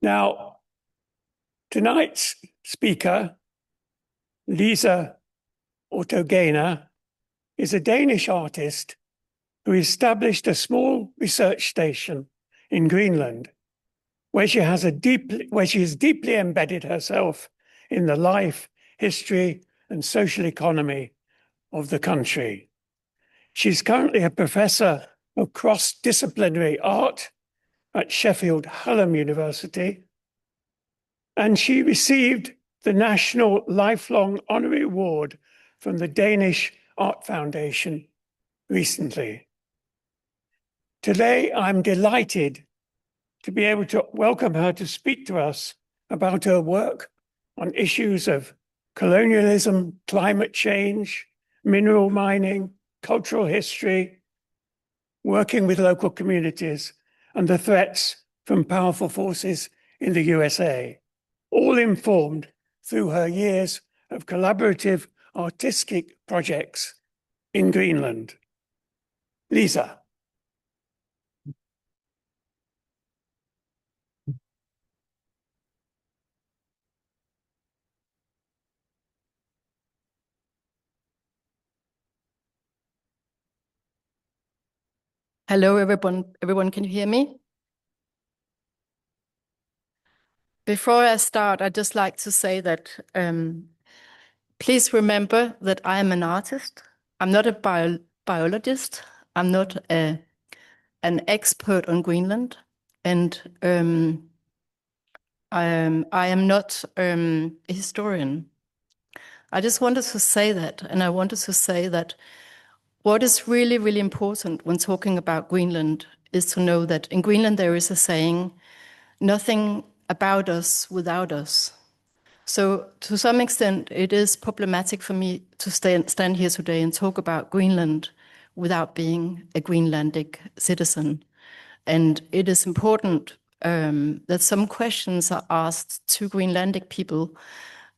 Now, tonight's speaker, Lise Autogena, is a Danish artist who established a small research station in Greenland, where she has deeply embedded herself in the life, history, and social economy of the country. She's currently a professor of Cross Disciplinary Art at Sheffield Hallam University, and she received the National Lifelong Honorary Award from the Danish Art Foundation recently. Today, I'm delighted to be able to welcome her to speak to us about her work on issues of colonialism, climate change, mineral mining, cultural history, working with local communities, and the threats from powerful forces in the USA, all informed through her years of collaborative artistic projects in Greenland. Lise. Hello, everyone. Everyone, can you hear me? Before I start, I'd just like to say that please remember that I am an artist. I'm not a biologist. I'm not an expert on Greenland. And I am not a historian. I just wanted to say that. And I wanted to say that what is really, really important when talking about Greenland is to know that in Greenland there is a saying, nothing about us without us. So to some extent, it is problematic for me to stand here today and talk about Greenland without being a Greenlandic citizen. And it is important that some questions are asked to Greenlandic people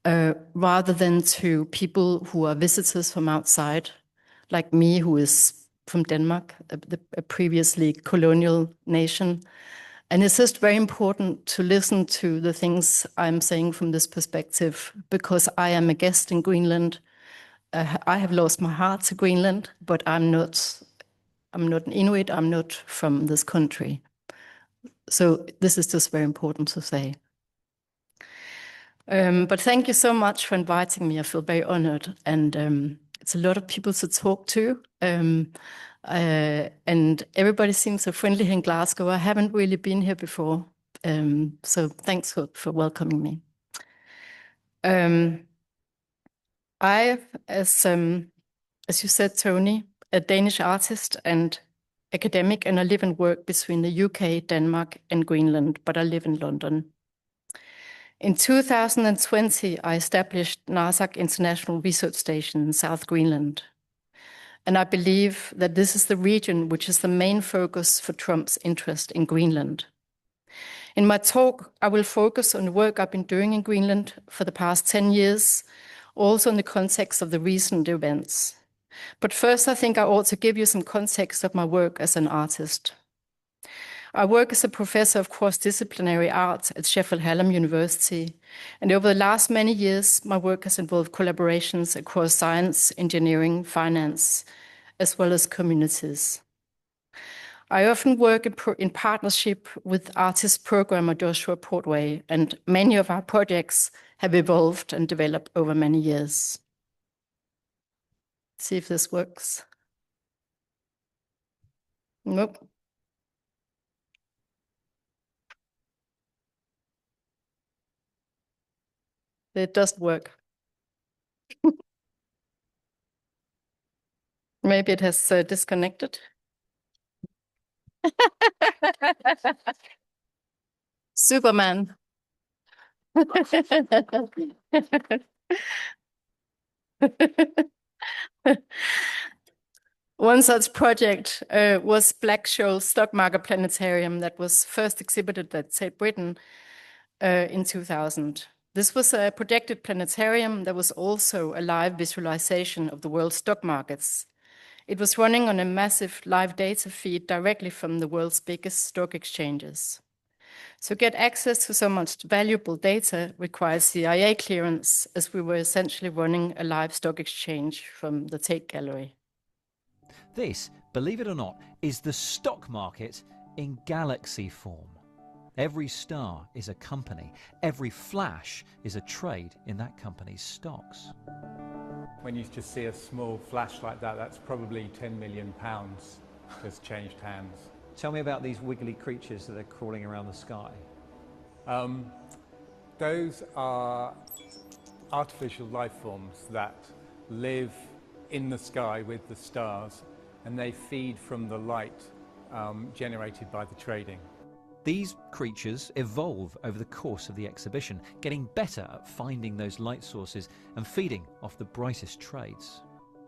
rather than to people who are visitors from outside, like me, who is from Denmark, a previously colonial nation. And it's just very important to listen to the things I'm saying from this perspective, because I am a guest in Greenland. I have lost my heart to Greenland, but I'm not an Inuit, I'm not from this country. So this is just very important to say. But thank you so much for inviting me. I feel very honored, and it's a lot of people to talk to. And everybody seems so friendly here in Glasgow. I haven't really been here before, so thanks for welcoming me. I, as you said, Tony, a Danish artist and academic, and I live and work between the UK, Denmark, and Greenland, but I live in London. In 2020, I established Narsaq International Research Station in South Greenland. And I believe that this is the region which is the main focus for Trump's interest in Greenland. In my talk, I will focus on the work I've been doing in Greenland for the past 10 years, also in the context of the recent events. But first, I think I ought to give you some context of my work as an artist. I work as a professor of Cross Disciplinary Art at Sheffield Hallam University, and over the last many years, my work has involved collaborations across science, engineering, finance, as well as communities. I often work in partnership with artist programmer Joshua Portway, and many of our projects have evolved and developed over many years. See if this works. Nope. It doesn't work. Maybe it has disconnected. Superman. One such project was Black Shoal Stock Market Planetarium that was first exhibited at Tate Britain in 2000. This was a projected planetarium that was also a live visualization of the world's stock markets. It was running on a massive live data feed directly from the world's biggest stock exchanges. To get access to so much valuable data requires CIA clearance, as we were essentially running a live stock exchange from the Tate Gallery. This, believe it or not, is the stock market in galaxy form. Every star is a company. Every flash is a trade in that company's stocks. When you just see a small flash like that, that's probably £10 million has changed hands. Tell me about these wiggly creatures that are crawling around the sky. Those are artificial life forms that live in the sky with the stars, and they feed from the light generated by the trading. These creatures evolve over the course of the exhibition, getting better at finding those light sources and feeding off the brightest trades.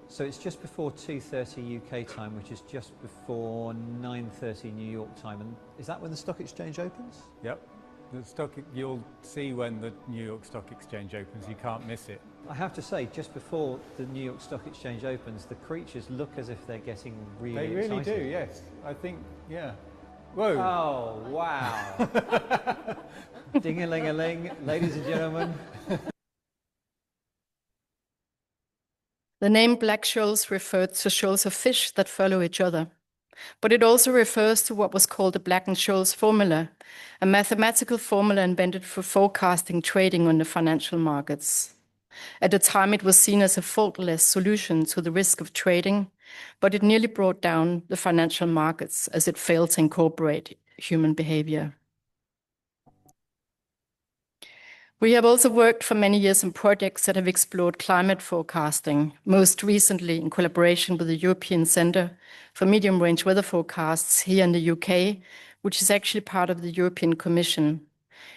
So it's just before 2:30 UK time, which is just before 9:30 New York time. And is that when the stock exchange opens? Yep. You'll see when the New York Stock Exchange opens. You can't miss it. I have to say, just before the New York Stock Exchange opens, the creatures look as if they're getting really excited. They really do, yes. I think, yeah. Whoa. Oh, wow. Ding-a-ling-a-ling, ladies and gentlemen. The name black shoals referred to shoals of fish that follow each other, but it also refers to what was called the Black-Scholes formula, a mathematical formula invented for forecasting trading on the financial markets. At the time, it was seen as a faultless solution to the risk of trading, but it nearly brought down the financial markets as it failed to incorporate human behavior. We have also worked for many years on projects that have explored climate forecasting, most recently in collaboration with the European Centre for Medium-Range Weather Forecasts here in the UK, which is actually part of the European Commission.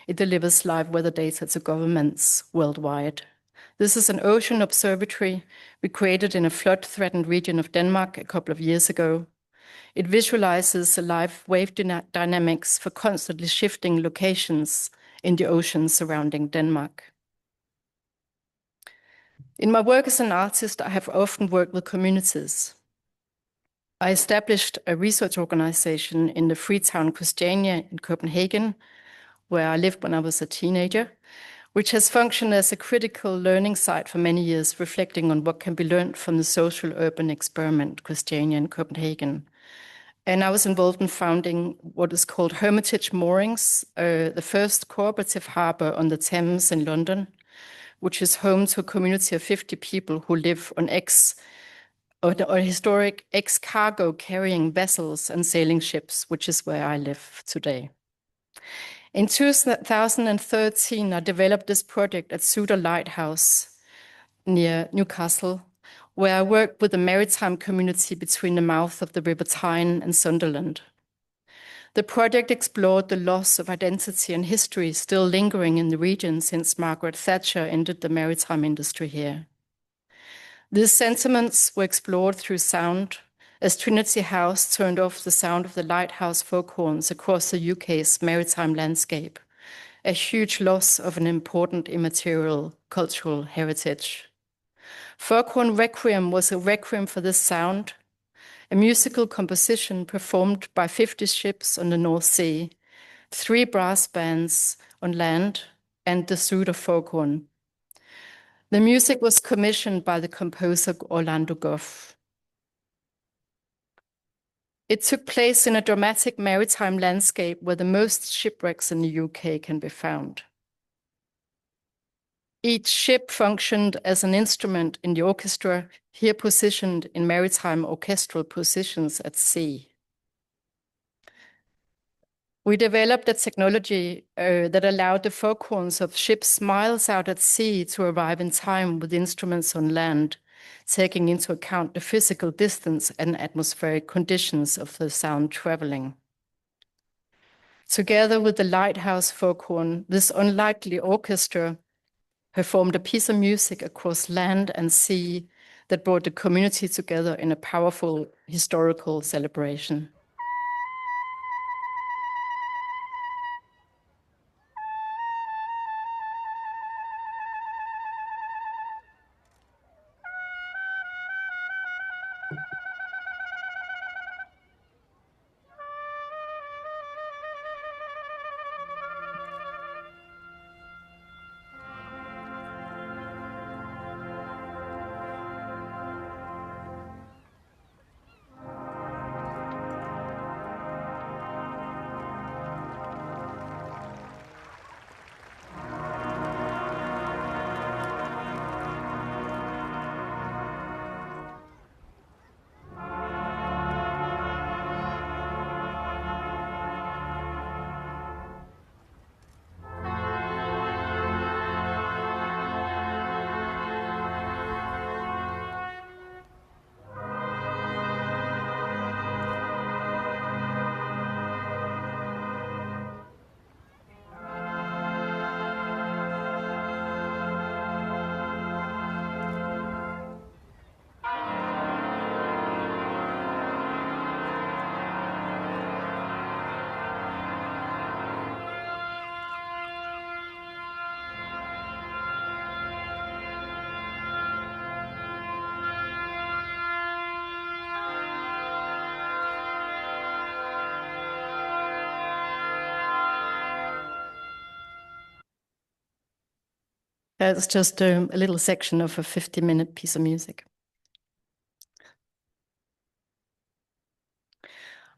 It delivers live weather data to governments worldwide. This is an ocean observatory we created in a flood-threatened region of Denmark a couple of years ago. It visualizes the live wave dynamics for constantly shifting locations in the oceans surrounding Denmark. In my work as an artist, I have often worked with communities. I established a research organization in the free town Christiania in Copenhagen, where I lived when I was a teenager, which has functioned as a critical learning site for many years, reflecting on what can be learned from the social urban experiment Christiania in Copenhagen. And I was involved in founding what is called Hermitage Moorings, the first cooperative harbour on the Thames in London, which is home to a community of 50 people who live on historic ex-cargo carrying vessels and sailing ships, which is where I live today. In 2013, I developed this project at Suder Lighthouse near Newcastle, where I worked with the maritime community between the mouth of the River Tyne and Sunderland. The project explored the loss of identity and history still lingering in the region since Margaret Thatcher ended the maritime industry here. These sentiments were explored through sound, as Trinity House turned off the sound of the lighthouse folk horns across the UK's maritime landscape, a huge loss of an important immaterial cultural heritage. Foghorn Requiem was a requiem for this sound, a musical composition performed by 50 ships on the North Sea, 3 brass bands on land, and the Suder Foghorn. The music was commissioned by the composer Orlando Goff. It took place in a dramatic maritime landscape where the most shipwrecks in the UK can be found. Each ship functioned as an instrument in the orchestra, here positioned in maritime orchestral positions at sea. We developed a technology that allowed the foghorns of ships miles out at sea to arrive in time with instruments on land, taking into account the physical distance and atmospheric conditions of the sound traveling. Together with the lighthouse foghorn, this unlikely orchestra performed a piece of music across land and sea that brought the community together in a powerful historical celebration. That's just a little section of a 50-minute piece of music.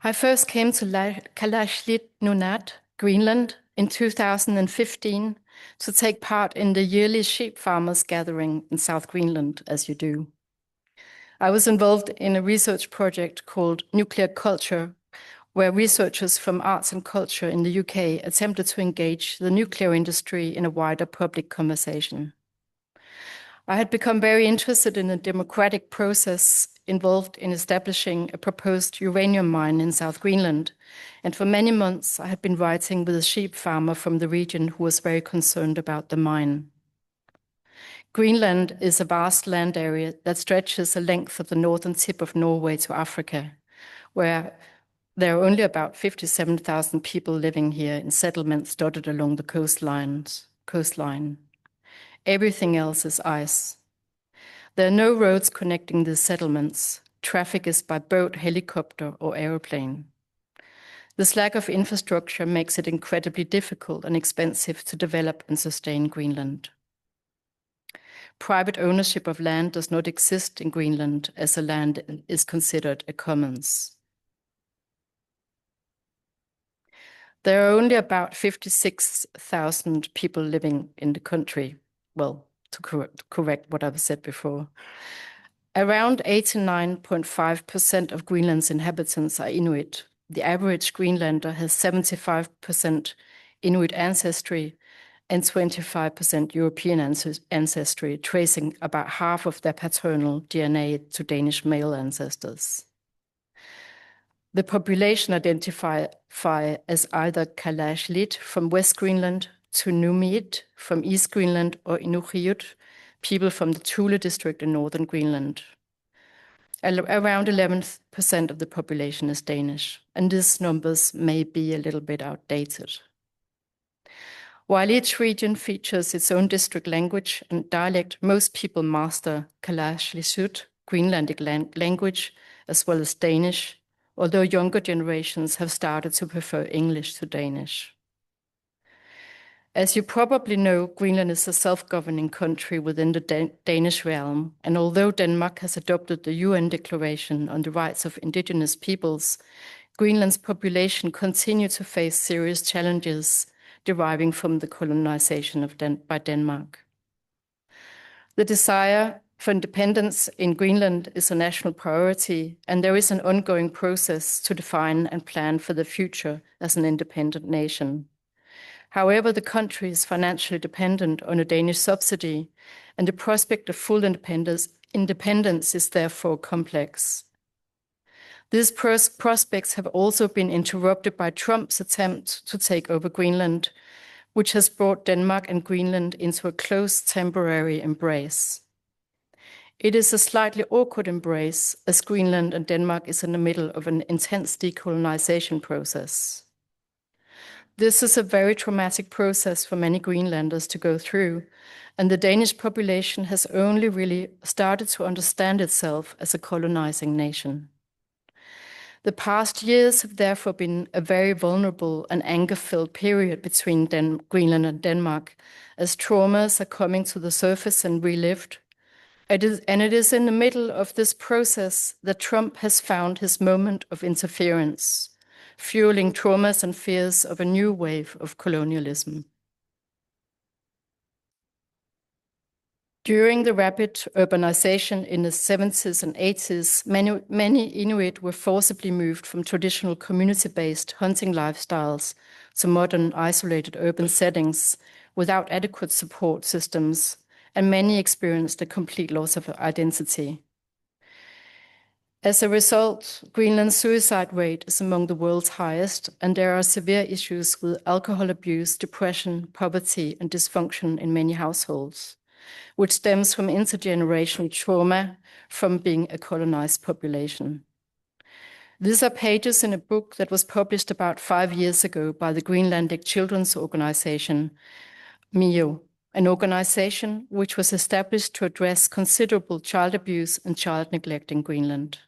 I first came to Kalaallit Nunaat, Greenland, in 2015 to take part in the yearly sheep farmers gathering in South Greenland, as you do. I was involved in a research project called Nuclear Culture, where researchers from arts and culture in the UK attempted to engage the nuclear industry in a wider public conversation. I had become very interested in the democratic process involved in establishing a proposed uranium mine in South Greenland, and for many months I had been writing with a sheep farmer from the region who was very concerned about the mine. Greenland is a vast land area that stretches the length of the northern tip of Norway to Africa, where there are only about 57,000 people living here in settlements dotted along the coastline. Everything else is ice. There are no roads connecting the settlements. Traffic is by boat, helicopter, or aeroplane. This lack of infrastructure makes it incredibly difficult and expensive to develop and sustain Greenland. Private ownership of land does not exist in Greenland, as the land is considered a commons. There are only about 56,000 people living in the country. Well, to correct what I've said before. Around 89.5% of Greenland's inhabitants are Inuit. The average Greenlander has 75% Inuit ancestry and 25% European ancestry, tracing about half of their paternal DNA to Danish male ancestors. The population identify as either Kalaallit from West Greenland, to Numiit from East Greenland, or Inuktitut, people from the Thule district in northern Greenland. Around 11% of the population is Danish, and these numbers may be a little bit outdated. While each region features its own district language and dialect, most people master Kalaallit, Greenlandic language, as well as Danish, although younger generations have started to prefer English to Danish. As you probably know, Greenland is a self-governing country within the Danish realm, and although Denmark has adopted the UN Declaration on the Rights of Indigenous Peoples, Greenland's population continues to face serious challenges deriving from the colonization by Denmark. The desire for independence in Greenland is a national priority, and there is an ongoing process to define and plan for the future as an independent nation. However, the country is financially dependent on a Danish subsidy, and the prospect of full independence is therefore complex. These prospects have also been interrupted by Trump's attempt to take over Greenland, which has brought Denmark and Greenland into a close temporary embrace. It is a slightly awkward embrace, as Greenland and Denmark is in the middle of an intense decolonization process. This is a very traumatic process for many Greenlanders to go through, and the Danish population has only really started to understand itself as a colonizing nation. The past years have therefore been a very vulnerable and anger-filled period between Greenland and Denmark, as traumas are coming to the surface and relived. It is in the middle of this process that Trump has found his moment of interference, fueling traumas and fears of a new wave of colonialism. During the rapid urbanization in the 70s and 80s, many Inuit were forcibly moved from traditional community-based hunting lifestyles to modern, isolated urban settings without adequate support systems, and many experienced a complete loss of identity. As a result, Greenland's suicide rate is among the world's highest, and there are severe issues with alcohol abuse, depression, poverty, and dysfunction in many households, which stems from intergenerational trauma from being a colonized population. These are pages in a book that was published about 5 years ago by the Greenlandic children's organization, MIO, an organization which was established to address considerable child abuse and child neglect in Greenland.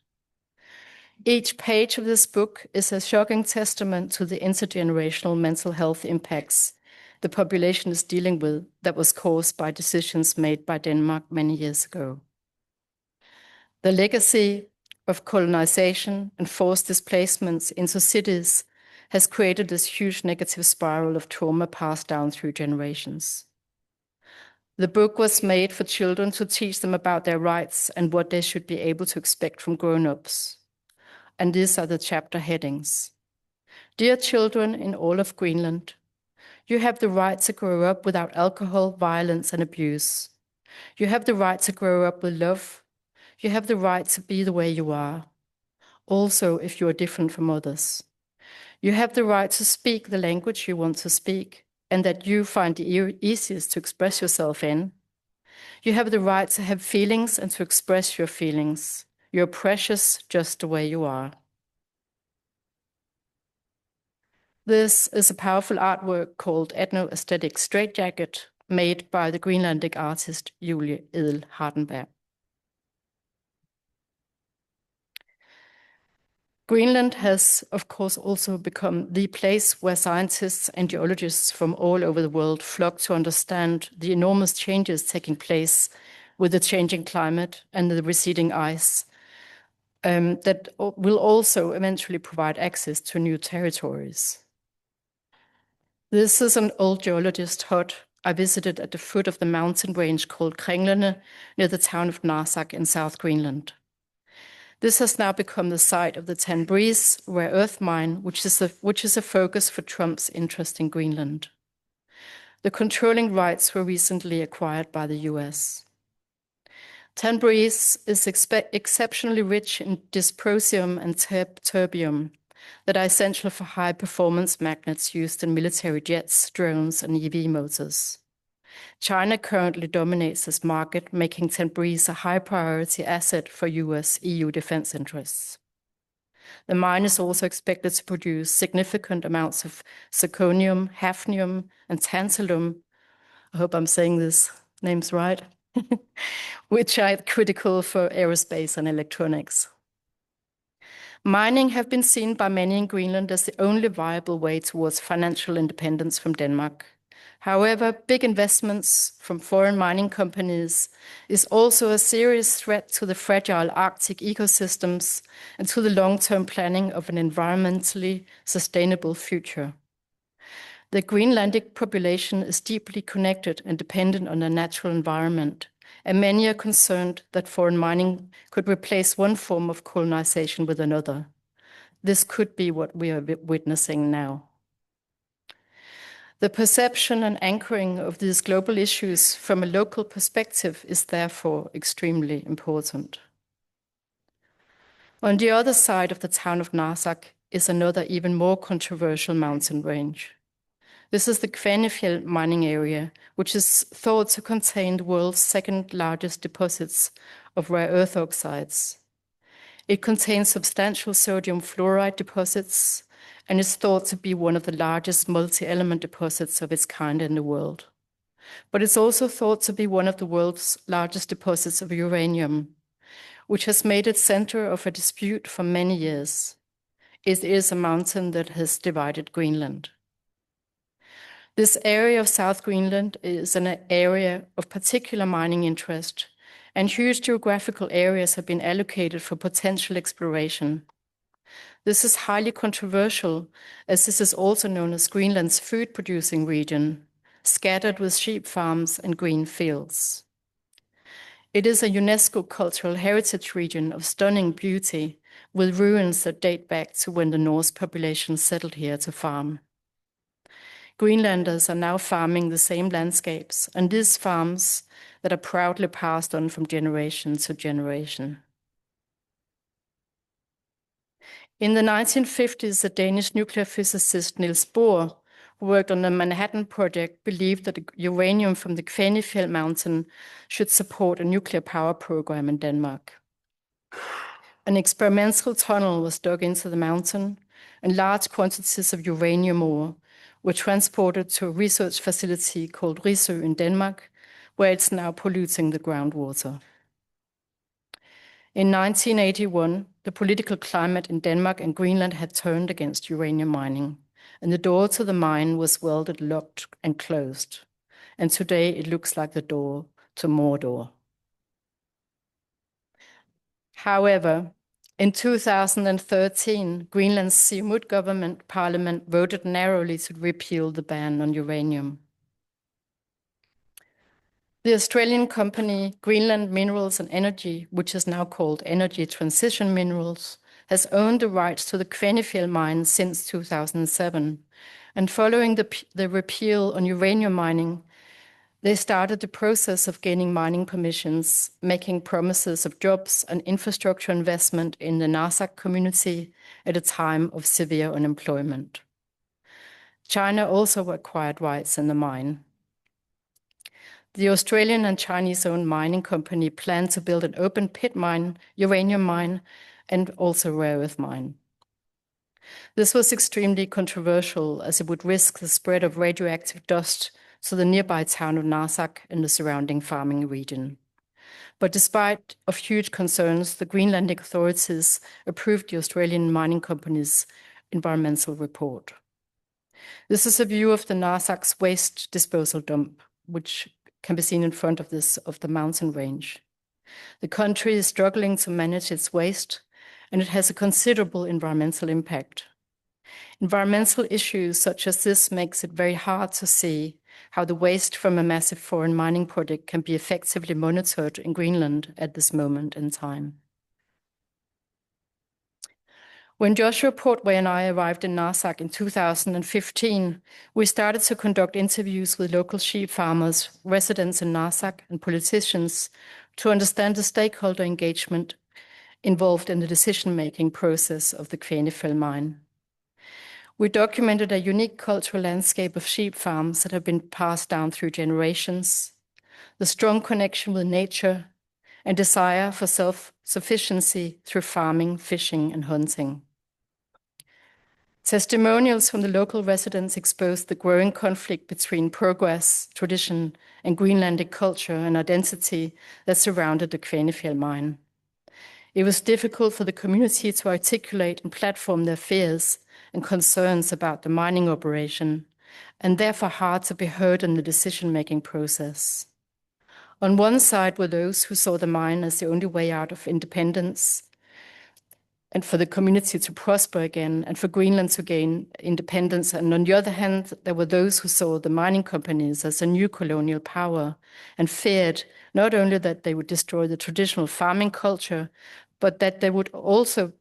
Each page of this book is a shocking testament to the intergenerational mental health impacts the population is dealing with that was caused by decisions made by Denmark many years ago. The legacy of colonization and forced displacements into cities has created this huge negative spiral of trauma passed down through generations. The book was made for children to teach them about their rights and what they should be able to expect from grown-ups. And these are the chapter headings. Dear children in all of Greenland, you have the right to grow up without alcohol, violence, and abuse. You have the right to grow up with love. You have the right to be the way you are, also if you are different from others. You have the right to speak the language you want to speak and that you find the easiest to express yourself in. You have the right to have feelings and to express your feelings. You're precious just the way you are. This is a powerful artwork called Ethno-Aesthetic Straitjacket, made by the Greenlandic artist Julie Edel Hardenberg. Greenland has, of course, also become the place where scientists and geologists from all over the world flock to understand the enormous changes taking place with the changing climate and the receding ice that will also eventually provide access to new territories. This is an old geologist hut I visited at the foot of the mountain range called Kringlerne near the town of Narsaq in South Greenland. This has now become the site of the Ten Breeze rare earth mine, which is a focus for Trump's interest in Greenland. The controlling rights were recently acquired by the US. Ten Breeze is exceptionally rich in dysprosium and terbium that are essential for high-performance magnets used in military jets, drones, and EV motors. China currently dominates this market, making Ten Breeze a high-priority asset for US-EU defense interests. The mine is also expected to produce significant amounts of zirconium, hafnium, and tantalum. I hope I'm saying these names right, which are critical for aerospace and electronics. Mining have been seen by many in Greenland as the only viable way towards financial independence from Denmark. However, big investments from foreign mining companies is also a serious threat to the fragile Arctic ecosystems and to the long-term planning of an environmentally sustainable future. The Greenlandic population is deeply connected and dependent on the natural environment, and many are concerned that foreign mining could replace one form of colonization with another. This could be what we are witnessing now. The perception and anchoring of these global issues from a local perspective is therefore extremely important. On the other side of the town of Narsaq is another even more controversial mountain range. This is the Kvanefjeld mining area, which is thought to contain the world's second largest deposits of rare earth oxides. It contains substantial sodium fluoride deposits and is thought to be one of the largest multi-element deposits of its kind in the world. But it's also thought to be one of the world's largest deposits of uranium, which has made it center of a dispute for many years. It is a mountain that has divided Greenland. This area of South Greenland is an area of particular mining interest, and huge geographical areas have been allocated for potential exploration. This is highly controversial, as this is also known as Greenland's food-producing region, scattered with sheep farms and green fields. It is a UNESCO cultural heritage region of stunning beauty, with ruins that date back to when the Norse population settled here to farm. Greenlanders are now farming the same landscapes, and these farms that are proudly passed on from generation to generation. In the 1950s, the Danish nuclear physicist Niels Bohr, who worked on the Manhattan Project, believed that the uranium from the Kvanefjeld mountain should support a nuclear power program in Denmark. An experimental tunnel was dug into the mountain, and large quantities of uranium ore were transported to a research facility called Risø in Denmark, where it's now polluting the groundwater. In 1981, the political climate in Denmark and Greenland had turned against uranium mining, and the door to the mine was welded, locked, and closed. And today it looks like the door to Mordor. However, in 2013, Greenland's Siumut government parliament voted narrowly to repeal the ban on uranium. The Australian company Greenland Minerals and Energy, which is now called Energy Transition Minerals, has owned the rights to the Kvanefjeld mine since 2007. And following the repeal on uranium mining, they started the process of gaining mining permissions, making promises of jobs and infrastructure investment in the Narsaq community at a time of severe unemployment. China also acquired rights in the mine. The Australian and Chinese-owned mining company planned to build an open pit mine, uranium mine, and also rare earth mine. This was extremely controversial as it would risk the spread of radioactive dust to the nearby town of Narsaq and the surrounding farming region. But despite of huge concerns, the Greenlandic authorities approved the Australian mining company's environmental report. This is a view of the Narsaq's waste disposal dump, which can be seen in front of the mountain range. The country is struggling to manage its waste, and it has a considerable environmental impact. Environmental issues such as this makes it very hard to see how the waste from a massive foreign mining project can be effectively monitored in Greenland at this moment in time. When Joshua Portway and I arrived in Narsaq in 2015, we started to conduct interviews with local sheep farmers, residents in Narsaq, and politicians to understand the stakeholder engagement involved in the decision-making process of the Kvanefjeld mine. We documented a unique cultural landscape of sheep farms that have been passed down through generations, the strong connection with nature, and desire for self-sufficiency through farming, fishing, and hunting. Testimonials from the local residents exposed the growing conflict between progress, tradition, and Greenlandic culture and identity that surrounded the Kvanefjeld mine. It was difficult for the community to articulate and platform their fears and concerns about the mining operation, and therefore hard to be heard in the decision-making process. On one side were those who saw the mine as the only way out of independence, and for the community to prosper again, and for Greenland to gain independence. And on the other hand, there were those who saw the mining companies as a new colonial power and feared not only that they would destroy the traditional farming culture, but that they would also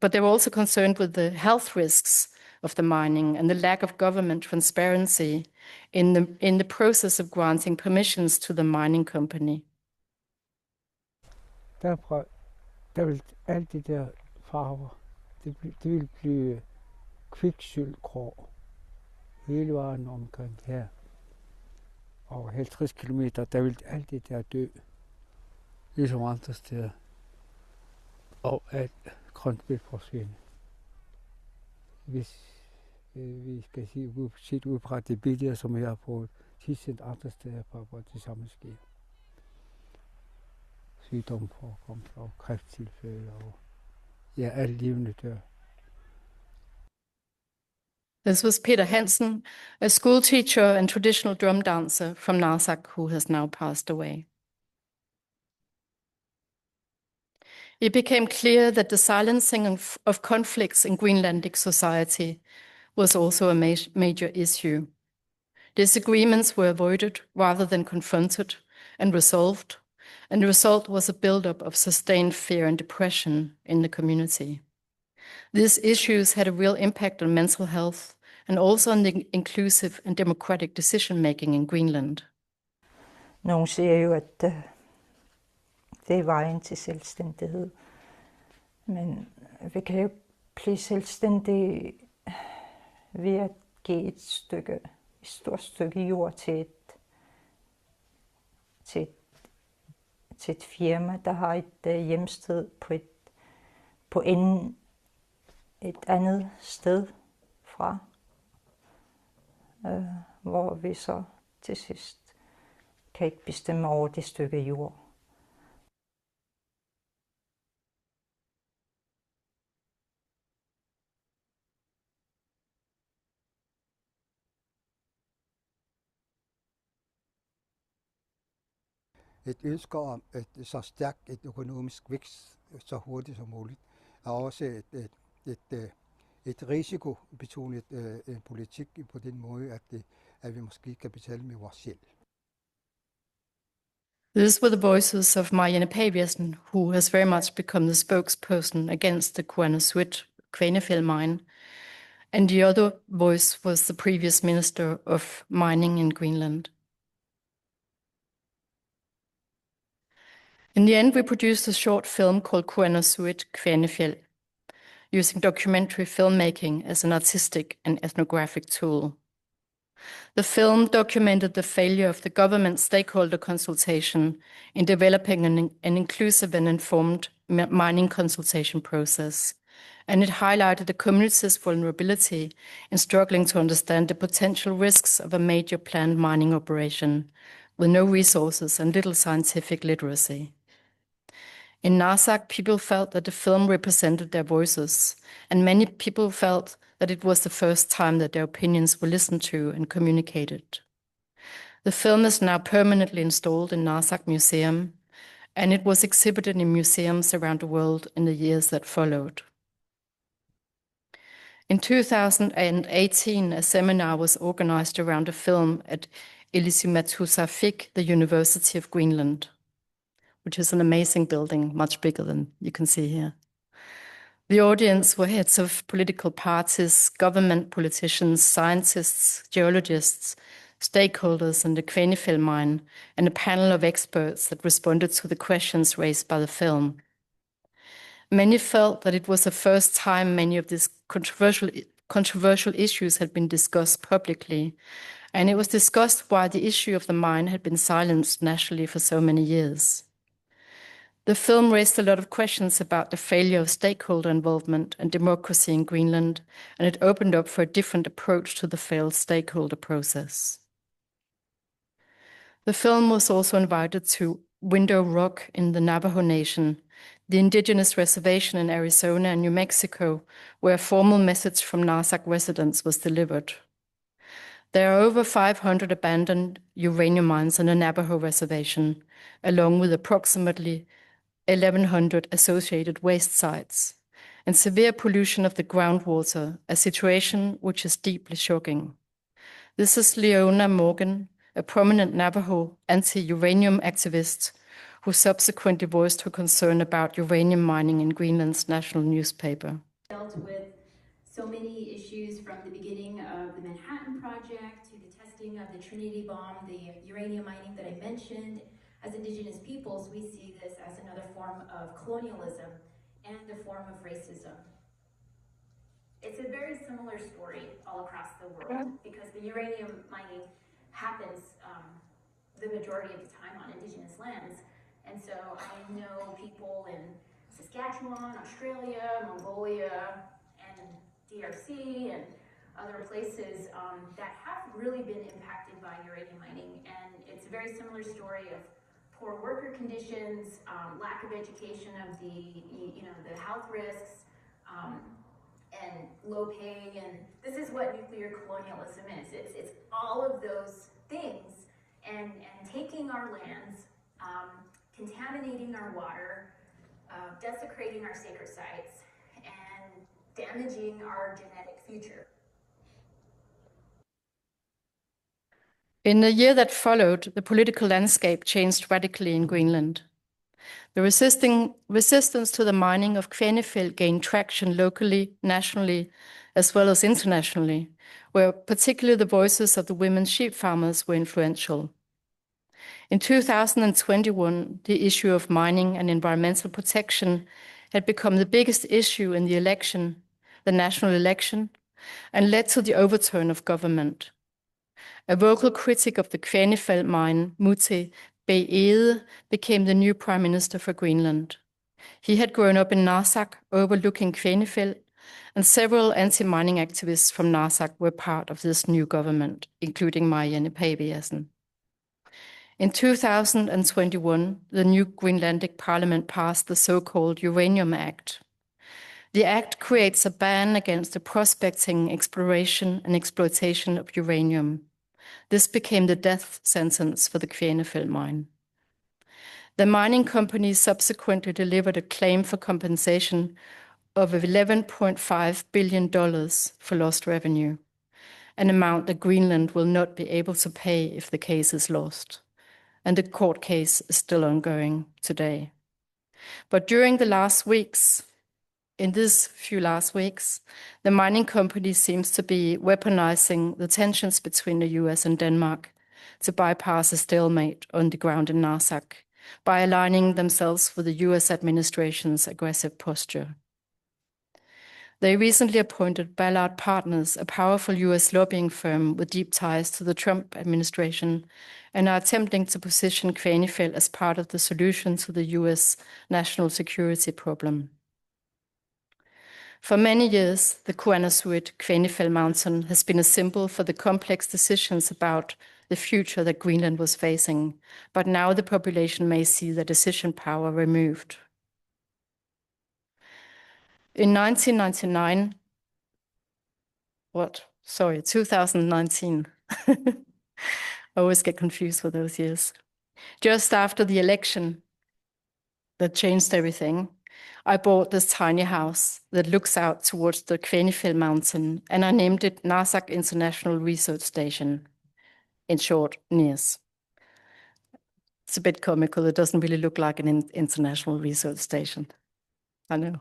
but they were also concerned with the health risks of the mining and the lack of government transparency in the process of granting permissions to the mining company. Der vil alt det der farver, det vil blive kviksølvgrå hele vejen omkring her. Over 50 kilometer, der vil alt det der dø, ligesom andre steder. Og alt grønt vil forsvinde. Hvis vi skal sige ud fra det billeder, som jeg har fået tilsendt andre steder fra, hvor det samme sker. Sygdomsforekomst og kræfttilfælde og alt levende dør. This was Peter Hansen, a school teacher and traditional drum dancer from Narsaq, who has now passed away. It became clear that the silencing of conflicts in Greenlandic society was also a major issue. Disagreements were avoided rather than confronted and resolved, and the result was a buildup of sustained fear and depression in the community. These issues had a real impact on mental health and also on the inclusive and democratic decision-making in Greenland. Nogle siger jo, at det er vejen til selvstændighed. Men vi kan jo blive selvstændige ved at give et stort stykke jord til et firma, der har et hjemsted på et andet sted fra, hvor vi så til sidst kan ikke bestemme over det stykke jord. et ønske om så stærkt et økonomisk vækst så hurtigt som muligt, og også et risikobetonet politik på den måde, at vi måske kan betale med vores selv. These were the voices of Marianne Paviasen, who has very much become the spokesperson against the Quanasuit Kvanefjeld mine. And the other voice was the previous minister of mining in Greenland. In the end, we produced a short film called Quanasuit Kvanefjeld, using documentary filmmaking as an artistic and ethnographic tool. The film documented the failure of the government stakeholder consultation in developing an inclusive and informed mining consultation process, and it highlighted the community's vulnerability in struggling to understand the potential risks of a major planned mining operation with no resources and little scientific literacy. In Narsaq, people felt that the film represented their voices, and many people felt that it was the first time that their opinions were listened to and communicated. The film is now permanently installed in Narsaq Museum, and it was exhibited in museums around the world in the years that followed. In 2018, a seminar was organized around the film at Elisamatusarfik, the University of Greenland, which is an amazing building, much bigger than you can see here. The audience were heads of political parties, government politicians, scientists, geologists, stakeholders in the Kvanefjeld mine, and a panel of experts that responded to the questions raised by the film. Many felt that it was the first time many of these controversial issues had been discussed publicly, and it was discussed why the issue of the mine had been silenced nationally for so many years. The film raised a lot of questions about the failure of stakeholder involvement and democracy in Greenland, and it opened up for a different approach to the failed stakeholder process. The film was also invited to Window Rock in the Navajo Nation, the indigenous reservation in Arizona and New Mexico, where a formal message from Narsaq residents was delivered. There are over 500 abandoned uranium mines on the Navajo reservation, along with approximately 1,100 associated waste sites, and severe pollution of the groundwater, a situation which is deeply shocking. This is Leona Morgan, a prominent Navajo anti-uranium activist who subsequently voiced her concern about uranium mining in Greenland's national newspaper. Dealt with so many issues from the beginning of the Manhattan Project to the testing of the Trinity bomb, the uranium mining that I mentioned. As Indigenous peoples, we see this as another form of colonialism and a form of racism. It's a very similar story all across the world because the uranium mining happens the majority of the time on Indigenous lands. And so I know people in Saskatchewan, Australia, Mongolia, and DRC, and other places that have really been impacted by uranium mining. And it's a very similar story of poor worker conditions, lack of education of the health risks, and low pay, and this is what nuclear colonialism is. It's all of those things, and taking our lands, contaminating our water, desecrating our sacred sites, and damaging our genetic future. In the year that followed, the political landscape changed radically in Greenland. The resistance to the mining of Kvanefjeld gained traction locally, nationally, as well as internationally, where particularly the voices of the women sheep farmers were influential. In 2021, the issue of mining and environmental protection had become the biggest issue in the election, the national election, and led to the overturn of government. A vocal critic of the Kvanefjeld mine, Mutte B. Ede, became the new prime minister for Greenland. He had grown up in Narsaq, overlooking Kvanefjeld, and several anti-mining activists from Narsaq were part of this new government, including Marianne Paviasen. In 2021, the new Greenlandic parliament passed the so-called Uranium Act. The act creates a ban against the prospecting, exploration, and exploitation of uranium. This became the death sentence for the Kvanefjeld mine. The mining company subsequently delivered a claim for compensation of $11.5 billion for lost revenue, an amount that Greenland will not be able to pay if the case is lost. And the court case is still ongoing today. But during the last weeks, in these few last weeks, the mining company seems to be weaponizing the tensions between the US and Denmark to bypass a stalemate on the ground in Narsaq by aligning themselves with the US administration's aggressive posture. They recently appointed Ballard Partners, a powerful US lobbying firm with deep ties to the Trump administration, and are attempting to position Kvanefjeld as part of the solution to the US national security problem. For many years, the Kuannersuit Kvanefjeld Mountain has been a symbol for the complex decisions about the future that Greenland was facing, but now the population may see the decision power removed. In 2019, I always get confused with those years. Just after the election that changed everything, I bought this tiny house that looks out towards the Kvanefjeld Mountain, and I named it Narsaq International Research Station. In short, NIRS. It's a bit comical. It doesn't really look like an international research station. I know.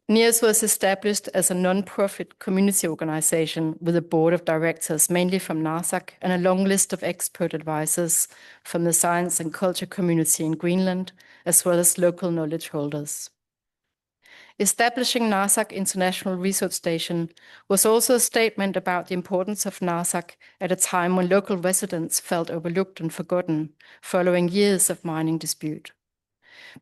NIRS was established as a non-profit community organization with a board of directors, mainly from Narsaq, and a long list of expert advisors from the science and culture community in Greenland, as well as local knowledge holders. Establishing Narsaq International Research Station was also a statement about the importance of Narsaq at a time when local residents felt overlooked and forgotten, following years of mining dispute.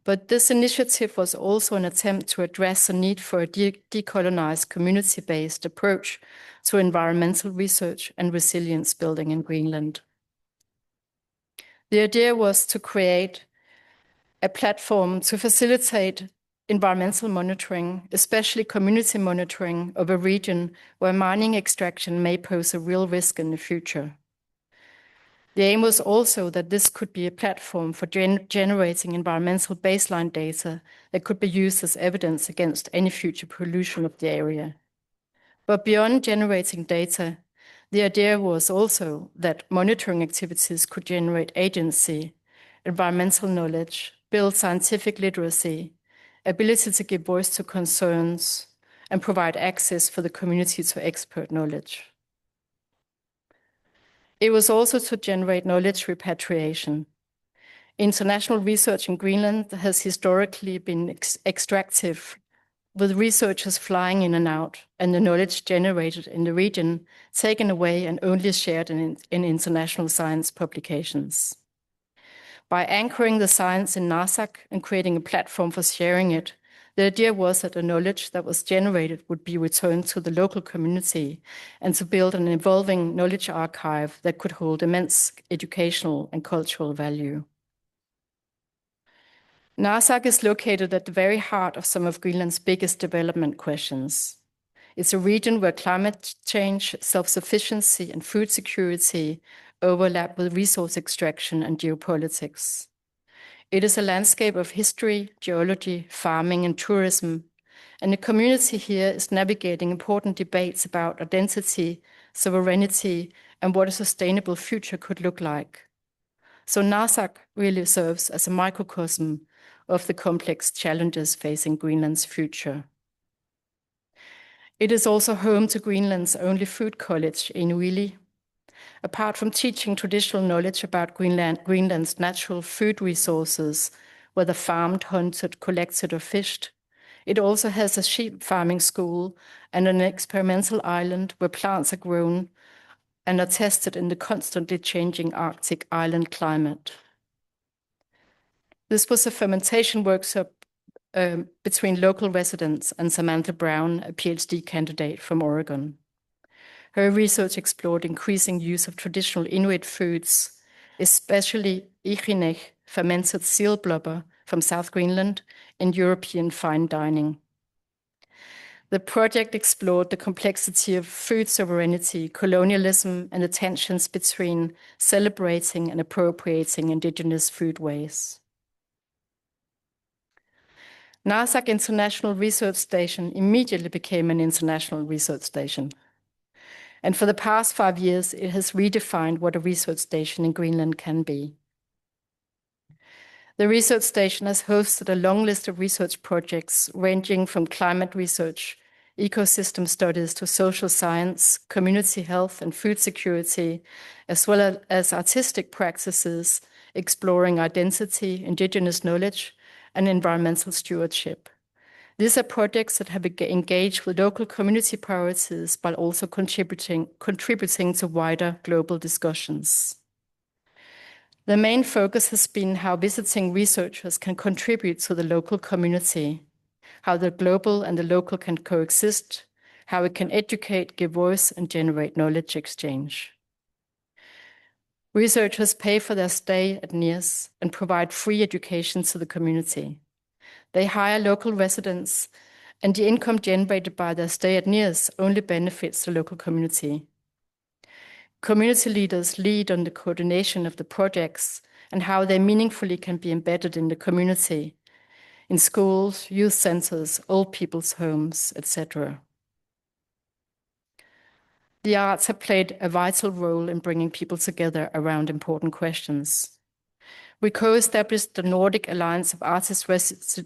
But this initiative was also an attempt to address the need for a decolonized community-based approach to environmental research and resilience building in Greenland. The idea was to create a platform to facilitate environmental monitoring, especially community monitoring of a region where mining extraction may pose a real risk in the future. The aim was also that this could be a platform for generating environmental baseline data that could be used as evidence against any future pollution of the area. But beyond generating data, the idea was also that monitoring activities could generate agency, environmental knowledge, build scientific literacy, ability to give voice to concerns, and provide access for the community to expert knowledge. It was also to generate knowledge repatriation. International research in Greenland has historically been extractive, with researchers flying in and out, and the knowledge generated in the region taken away and only shared in international science publications. By anchoring the science in Narsaq and creating a platform for sharing it, the idea was that the knowledge that was generated would be returned to the local community and to build an evolving knowledge archive that could hold immense educational and cultural value. Narsaq is located at the very heart of some of Greenland's biggest development questions. It's a region where climate change, self-sufficiency, and food security overlap with resource extraction and geopolitics. It is a landscape of history, geology, farming, and tourism, and the community here is navigating important debates about identity, sovereignty, and what a sustainable future could look like. So Narsaq really serves as a microcosm of the complex challenges facing Greenland's future. It is also home to Greenland's only food college, Inuili. Apart from teaching traditional knowledge about Greenland's natural food resources, whether farmed, hunted, collected, or fished, it also has a sheep farming school and an experimental island where plants are grown and are tested in the constantly changing Arctic island climate. This was a fermentation workshop between local residents and Samantha Brown, a PhD candidate from Oregon. Her research explored increasing use of traditional Inuit foods, especially ichinech, fermented seal blubber from South Greenland, in European fine dining. The project explored the complexity of food sovereignty, colonialism, and the tensions between celebrating and appropriating indigenous food ways. Narsaq International Research Station immediately became an international research station. And for the past 5 years, it has redefined what a research station in Greenland can be. The research station has hosted a long list of research projects ranging from climate research, ecosystem studies to social science, community health and food security, as well as artistic practices exploring identity, indigenous knowledge, and environmental stewardship. These are projects that have engaged with local community priorities, but also contributing to wider global discussions. The main focus has been how visiting researchers can contribute to the local community, how the global and the local can coexist, how it can educate, give voice, and generate knowledge exchange. Researchers pay for their stay at NIRS and provide free education to the community. They hire local residents, and the income generated by their stay at NIRS only benefits the local community. Community leaders lead on the coordination of the projects and how they meaningfully can be embedded in the community, in schools, youth centers, old people's homes, etc. The arts have played a vital role in bringing people together around important questions. We co-established the Nordic Alliance of Artist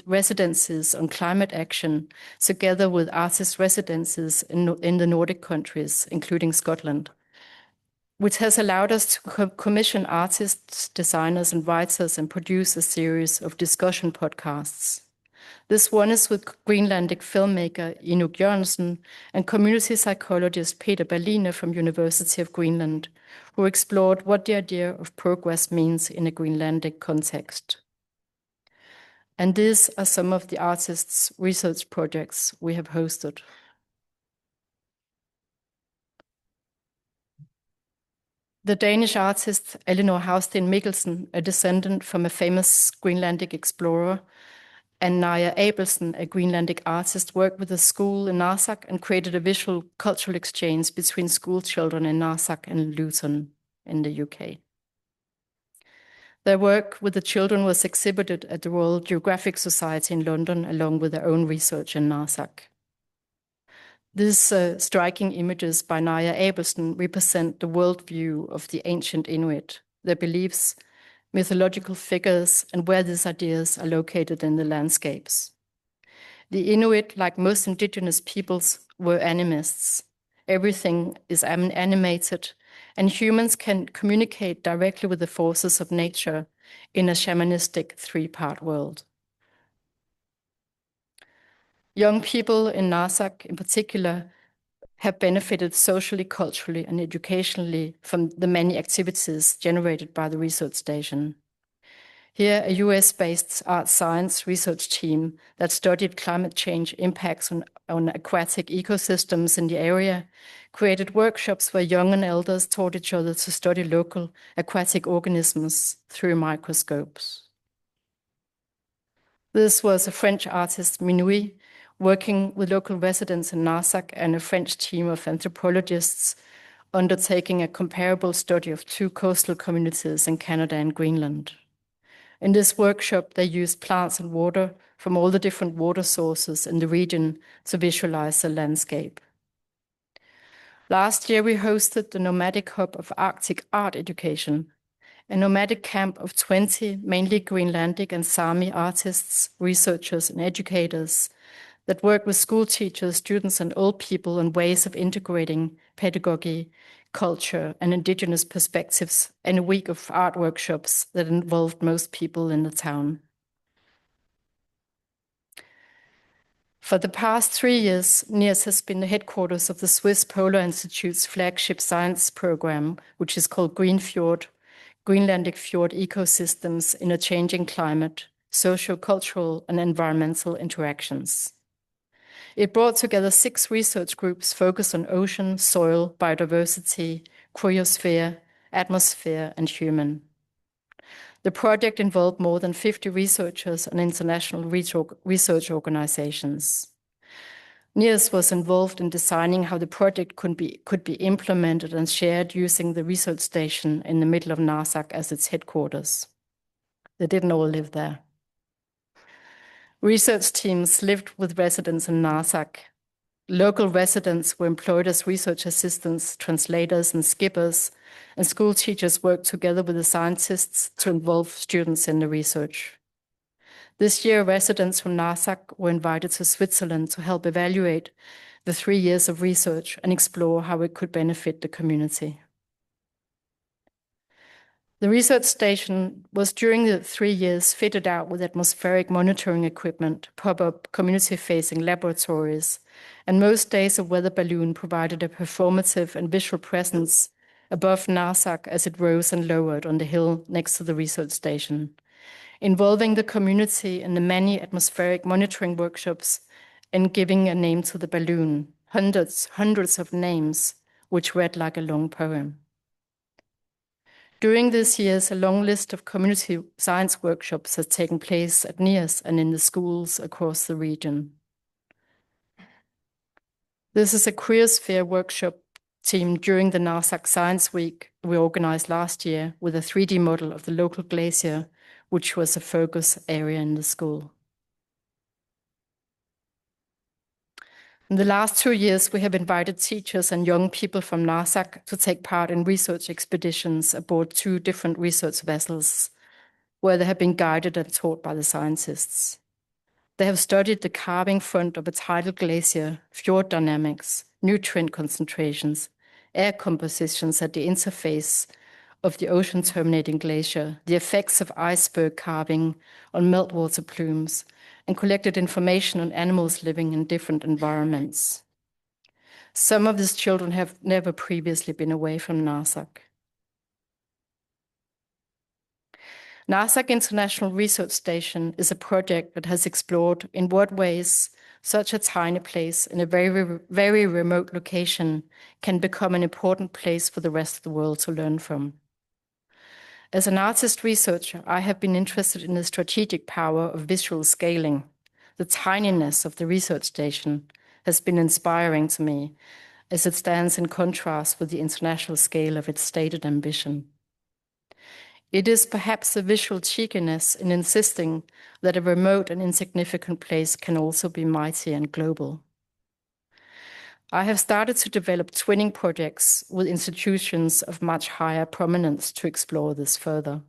Residencies on Climate Action, together with artist residencies in the Nordic countries, including Scotland, which has allowed us to commission artists, designers, and writers and produce a series of discussion podcasts. This one is with Greenlandic filmmaker Inuk Jørgensen and community psychologist Peter Berliner from University of Greenland, who explored what the idea of progress means in a Greenlandic context. And these are some of the artists' research projects we have hosted. The Danish artist Elinor Hausten Mikkelsen, a descendant from a famous Greenlandic explorer, and Naja Abelsen, a Greenlandic artist, worked with a school in Narsaq and created a visual cultural exchange between school children in Narsaq and Luton in the UK. Their work with the children was exhibited at the Royal Geographic Society in London, along with their own research in Narsaq. These striking images by Naja Abelsen represent the worldview of the ancient Inuit, their beliefs, mythological figures, and where these ideas are located in the landscapes. The Inuit, like most indigenous peoples, were animists. Everything is animated, and humans can communicate directly with the forces of nature in a shamanistic three-part world. Young people in Narsaq, in particular, have benefited socially, culturally, and educationally from the many activities generated by the research station. Here, a US-based art science research team that studied climate change impacts on aquatic ecosystems in the area created workshops where young and elders taught each other to study local aquatic organisms through microscopes. This was a French artist, Minui, working with local residents in Narsaq and a French team of anthropologists undertaking a comparable study of two coastal communities in Canada and Greenland. In this workshop, they used plants and water from all the different water sources in the region to visualize the landscape. Last year, we hosted the Nomadic Hub of Arctic Art Education, a nomadic camp of 20 mainly Greenlandic and Sami artists, researchers, and educators that work with school teachers, students, and old people on ways of integrating pedagogy, culture, and indigenous perspectives in a week of art workshops that involved most people in the town. For the past 3 years, NIRS has been the headquarters of the Swiss Polar Institute's flagship science program, which is called Greenfjord, Greenlandic Fjord Ecosystems in a Changing Climate, Socio-Cultural and Environmental Interactions. It brought together 6 research groups focused on ocean, soil, biodiversity, cryosphere, atmosphere, and human. The project involved more than 50 researchers and international research organizations. NIRS was involved in designing how the project could be implemented and shared using the research station in the middle of Narsaq as its headquarters. They didn't all live there. Research teams lived with residents in Narsaq. Local residents were employed as research assistants, translators, and skippers, and school teachers worked together with the scientists to involve students in the research. This year, residents from Narsaq were invited to Switzerland to help evaluate the 3 years of research and explore how it could benefit the community. The research station was during the 3 years fitted out with atmospheric monitoring equipment, pop-up community-facing laboratories, and most days a weather balloon provided a performative and visual presence above Narsaq as it rose and lowered on the hill next to the research station, involving the community in the many atmospheric monitoring workshops and giving a name to the balloon, hundreds of names, which read like a long poem. During these years, a long list of community science workshops has taken place at NIAS and in the schools across the region. This is a Queersphere workshop team during the Narsaq Science Week we organized last year with a 3D model of the local glacier, which was a focus area in the school. In the last 2 years, we have invited teachers and young people from Narsaq to take part in research expeditions aboard 2 different research vessels, where they have been guided and taught by the scientists. They have studied the carving front of a tidal glacier, fjord dynamics, nutrient concentrations, air compositions at the interface of the ocean terminating glacier, the effects of iceberg carving on meltwater plumes, and collected information on animals living in different environments. Some of these children have never previously been away from Narsaq. Narsaq International Research Station is a project that has explored in what ways such a tiny place in a very remote location can become an important place for the rest of the world to learn from. As an artist researcher, I have been interested in the strategic power of visual scaling. The tininess of the research station has been inspiring to me, as it stands in contrast with the international scale of its stated ambition. It is perhaps a visual cheekiness in insisting that a remote and insignificant place can also be mighty and global. I have started to develop twinning projects with institutions of much higher prominence to explore this further.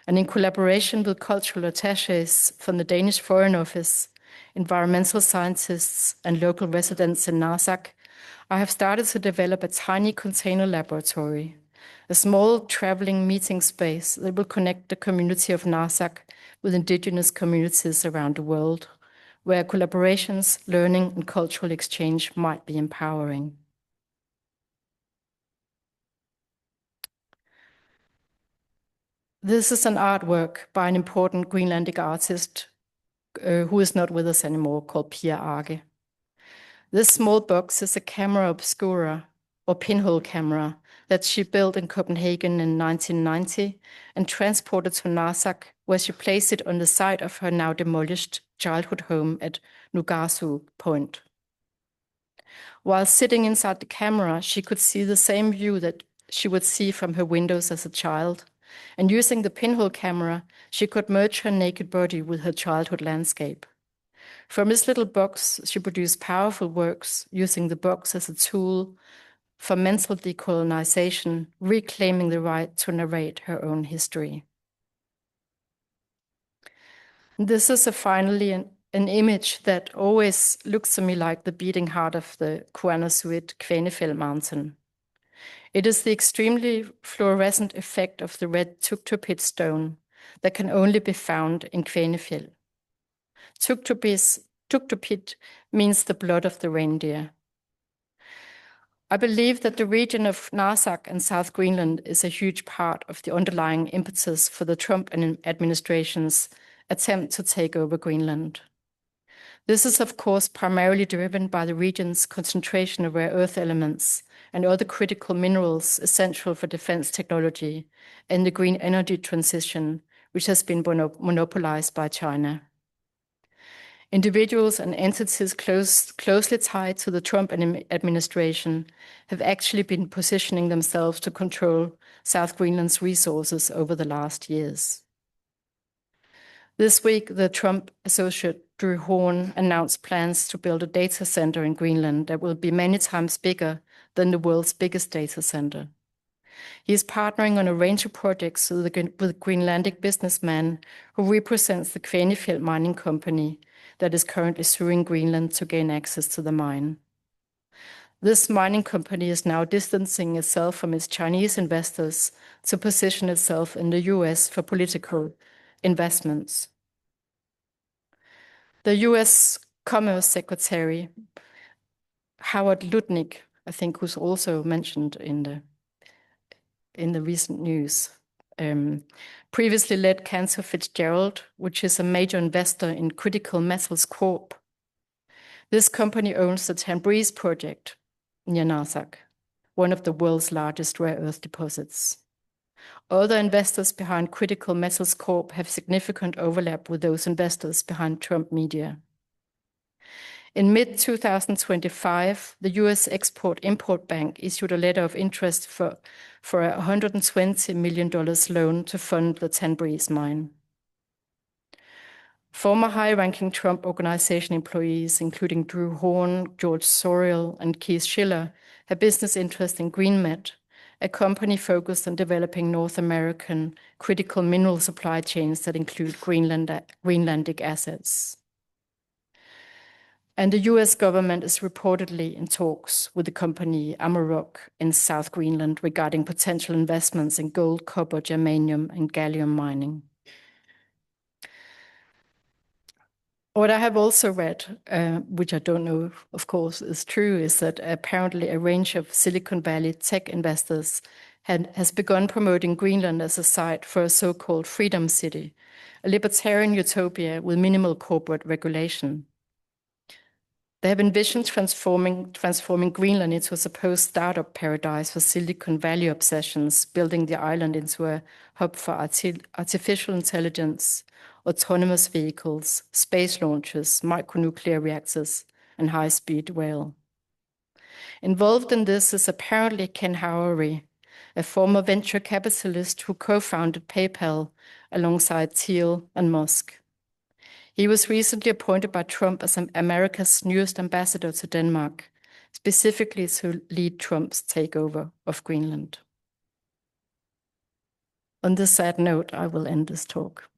And in collaboration with cultural attachés from the Danish Foreign Office, environmental scientists, and local residents in Narsaq, I have started to develop a tiny container laboratory, a small traveling meeting space that will connect the community of Narsaq with indigenous communities around the world, where collaborations, learning, and cultural exchange might be empowering. This is an artwork by an important Greenlandic artist who is not with us anymore, called Pia Arge. This small box is a camera obscura, or pinhole camera, that she built in Copenhagen in 1990 and transported to Narsaq, where she placed it on the site of her now demolished childhood home at Nugasu Point. While sitting inside the camera, she could see the same view that she would see from her windows as a child, and using the pinhole camera, she could merge her naked body with her childhood landscape. From this little box, she produced powerful works, using the box as a tool for mental decolonization, reclaiming the right to narrate her own history. This is finally an image that always looks to me like the beating heart of the Kuannersuit Kvanefjeld mountain. It is the extremely fluorescent effect of the red Tuktupit stone that can only be found in Kvanefjeld. Tuktupit means the blood of the reindeer. I believe that the region of Narsaq and South Greenland is a huge part of the underlying impetus for the Trump administration's attempt to take over Greenland. This is, of course, primarily driven by the region's concentration of rare earth elements and other critical minerals essential for defense technology and the green energy transition, which has been monopolized by China. Individuals and entities closely tied to the Trump administration have actually been positioning themselves to control South Greenland's resources over the last years. This week, the Trump associate Drew Horn announced plans to build a data center in Greenland that will be many times bigger than the world's biggest data center. He is partnering on a range of projects with a Greenlandic businessman who represents the Kvanefjeld mining company that is currently suing Greenland to gain access to the mine. This mining company is now distancing itself from its Chinese investors to position itself in the US for political investments. The US Commerce Secretary, Howard Lutnick, I think, who's also mentioned in the recent news, previously led Cantor Fitzgerald, which is a major investor in Critical Metals Corp. This company owns the Tanbreeze project near Narsaq, one of the world's largest rare earth deposits. Other investors behind Critical Metals Corp have significant overlap with those investors behind Trump Media. In mid-2025, the US Export-Import Bank issued a letter of interest for a $120 million loan to fund the Tanbreeze mine. Former high-ranking Trump Organization employees, including Drew Horn, George Sorrell, and Keith Schiller, have business interest in GreenMet, a company focused on developing North American critical mineral supply chains that include Greenlandic assets. And the US government is reportedly in talks with the company Narsaq in South Greenland regarding potential investments in gold, copper, germanium, and gallium mining. What I have also read, which I don't know, of course, is true, is that apparently a range of Silicon Valley tech investors has begun promoting Greenland as a site for a so-called freedom city, a libertarian utopia with minimal corporate regulation. They have envisioned transforming Greenland into a supposed startup paradise for Silicon Valley obsessions, building the island into a hub for artificial intelligence, autonomous vehicles, space launches, micronuclear reactors, and high-speed rail. Involved in this is apparently Ken Howery, a former venture capitalist who co-founded PayPal alongside Thiel and Musk. He was recently appointed by Trump as America's newest ambassador to Denmark, specifically to lead Trump's takeover of Greenland. On this sad note, I will end this talk.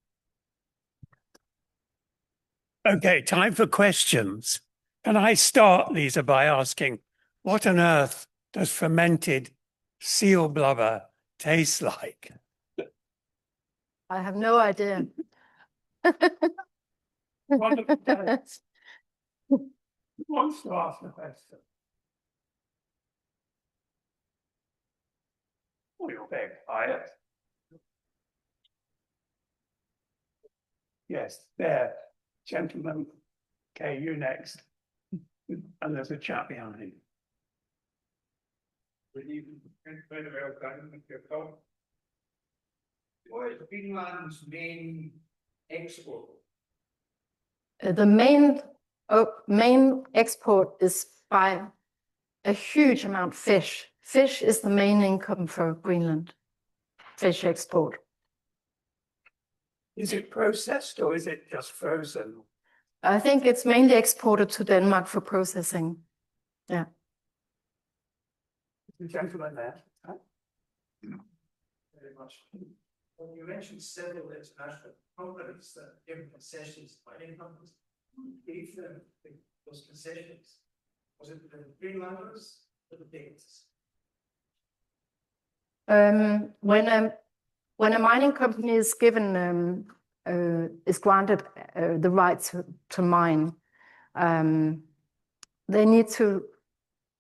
Okay, time for questions. Can I start, Lisa, by asking, what on earth does fermented seal blubber taste like? I have no idea. Who wants to ask the question? Oh, you're very quiet. Yes, there. Gentlemen. Okay, you next. And there's a chap behind him. What is Greenland's main export? The main export is by a huge amount fish. Fish is the main income for Greenland, fish export. Is it processed or is it just frozen? I think it's mainly exported to Denmark for processing. Yeah. The gentleman there. Huh? Very much. When you mentioned several international companies that give concessions, mining companies, who gave them those concessions? Was it the Greenlanders or the Danes? When a mining company is given is granted the right to mine,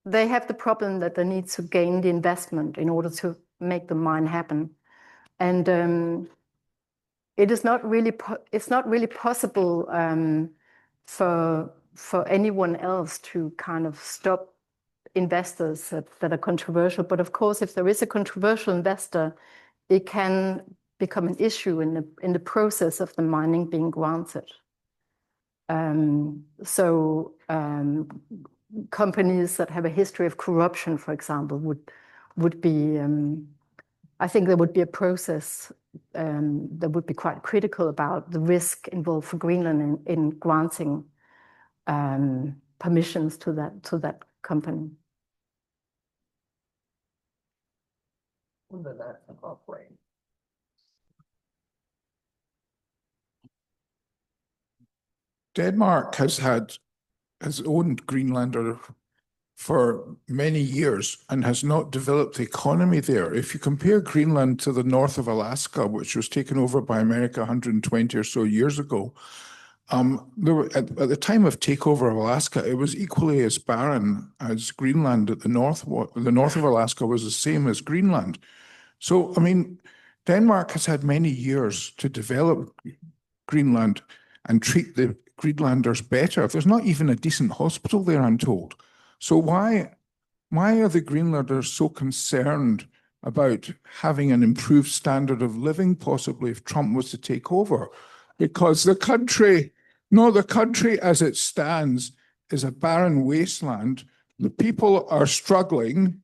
they have the problem that they need to gain the investment in order to make the mine happen, and it's not really possible for anyone else to kind of stop investors that are controversial. But of course, if there is a controversial investor, it can become an issue in the process of the mining being granted. Companies that have a history of corruption, for example, would be I think there would be a process that would be quite critical about the risk involved for Greenland in granting permissions to that company. Denmark has owned Greenland for many years and has not developed the economy there. If you compare Greenland to the north of Alaska, which was taken over by America 120 or so years ago, at the time of takeover of Alaska, it was equally as barren as Greenland at the north. The north of Alaska was the same as Greenland. So, I mean, Denmark has had many years to develop Greenland and treat the Greenlanders better. There's not even a decent hospital there, I'm told. So why are the Greenlanders so concerned about having an improved standard of living, possibly, if Trump was to take over? Because the country as it stands is a barren wasteland. The people are struggling.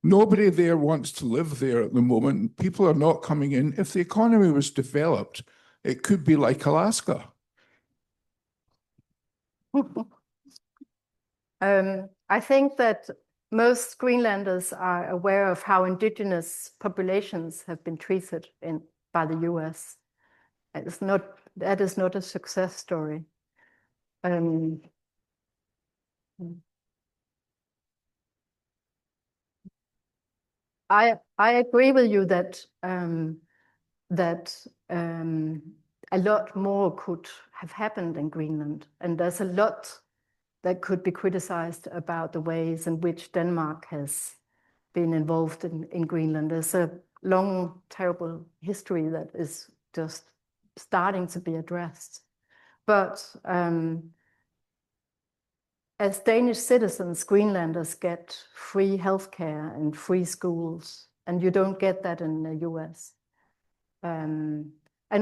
Nobody there wants to live there at the moment. People are not coming in. If the economy was developed, it could be like Alaska. I think that most Greenlanders are aware of how indigenous populations have been treated by the US. That is not a success story. I agree with you that a lot more could have happened in Greenland, and there's a lot that could be criticized about the ways in which Denmark has been involved in Greenland. There's a long, terrible history that is just starting to be addressed. But as Danish citizens, Greenlanders get free healthcare and free schools, and you don't get that in the US. And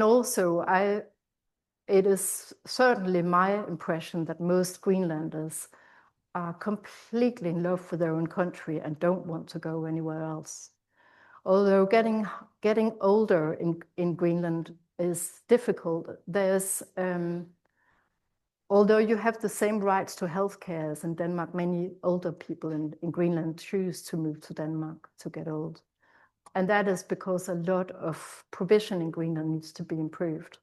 also, it is certainly my impression that most Greenlanders are completely in love with their own country and don't want to go anywhere else. Although getting older in Greenland is difficult, although you have the same rights to healthcare as in Denmark, many older people in Greenland choose to move to Denmark to get old. And that is because a lot of provision in Greenland needs to be improved.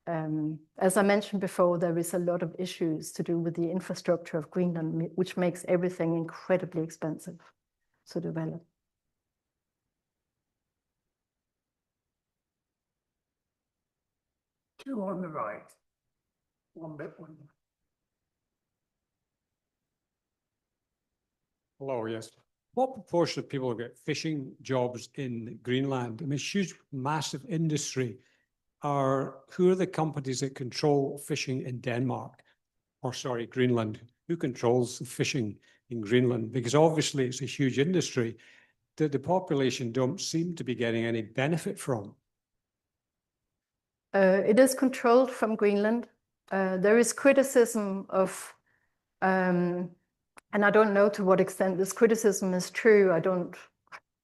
As I mentioned before, there is a lot of issues to do with the infrastructure of Greenland, which makes everything incredibly expensive to develop. Two on the right. One bit one. Hello, yes. What proportion of people get fishing jobs in Greenland? I mean, huge, massive industry. Who are the companies that control fishing in Denmark? Or sorry, Greenland. Who controls the fishing in Greenland? Because obviously it's a huge industry that the population don't seem to be getting any benefit from. It is controlled from Greenland. There is criticism of, and I don't know to what extent this criticism is true.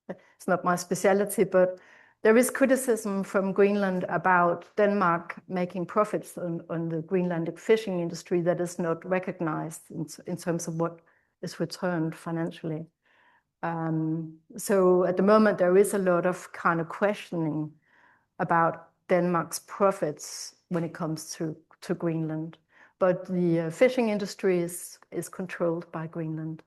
It's not my specialty, but there is criticism from Greenland about Denmark making profits on the Greenlandic fishing industry that is not recognized in terms of what is returned financially. So at the moment, there is a lot of kind of questioning about Denmark's profits when it comes to Greenland. But the fishing industry is controlled by Greenland.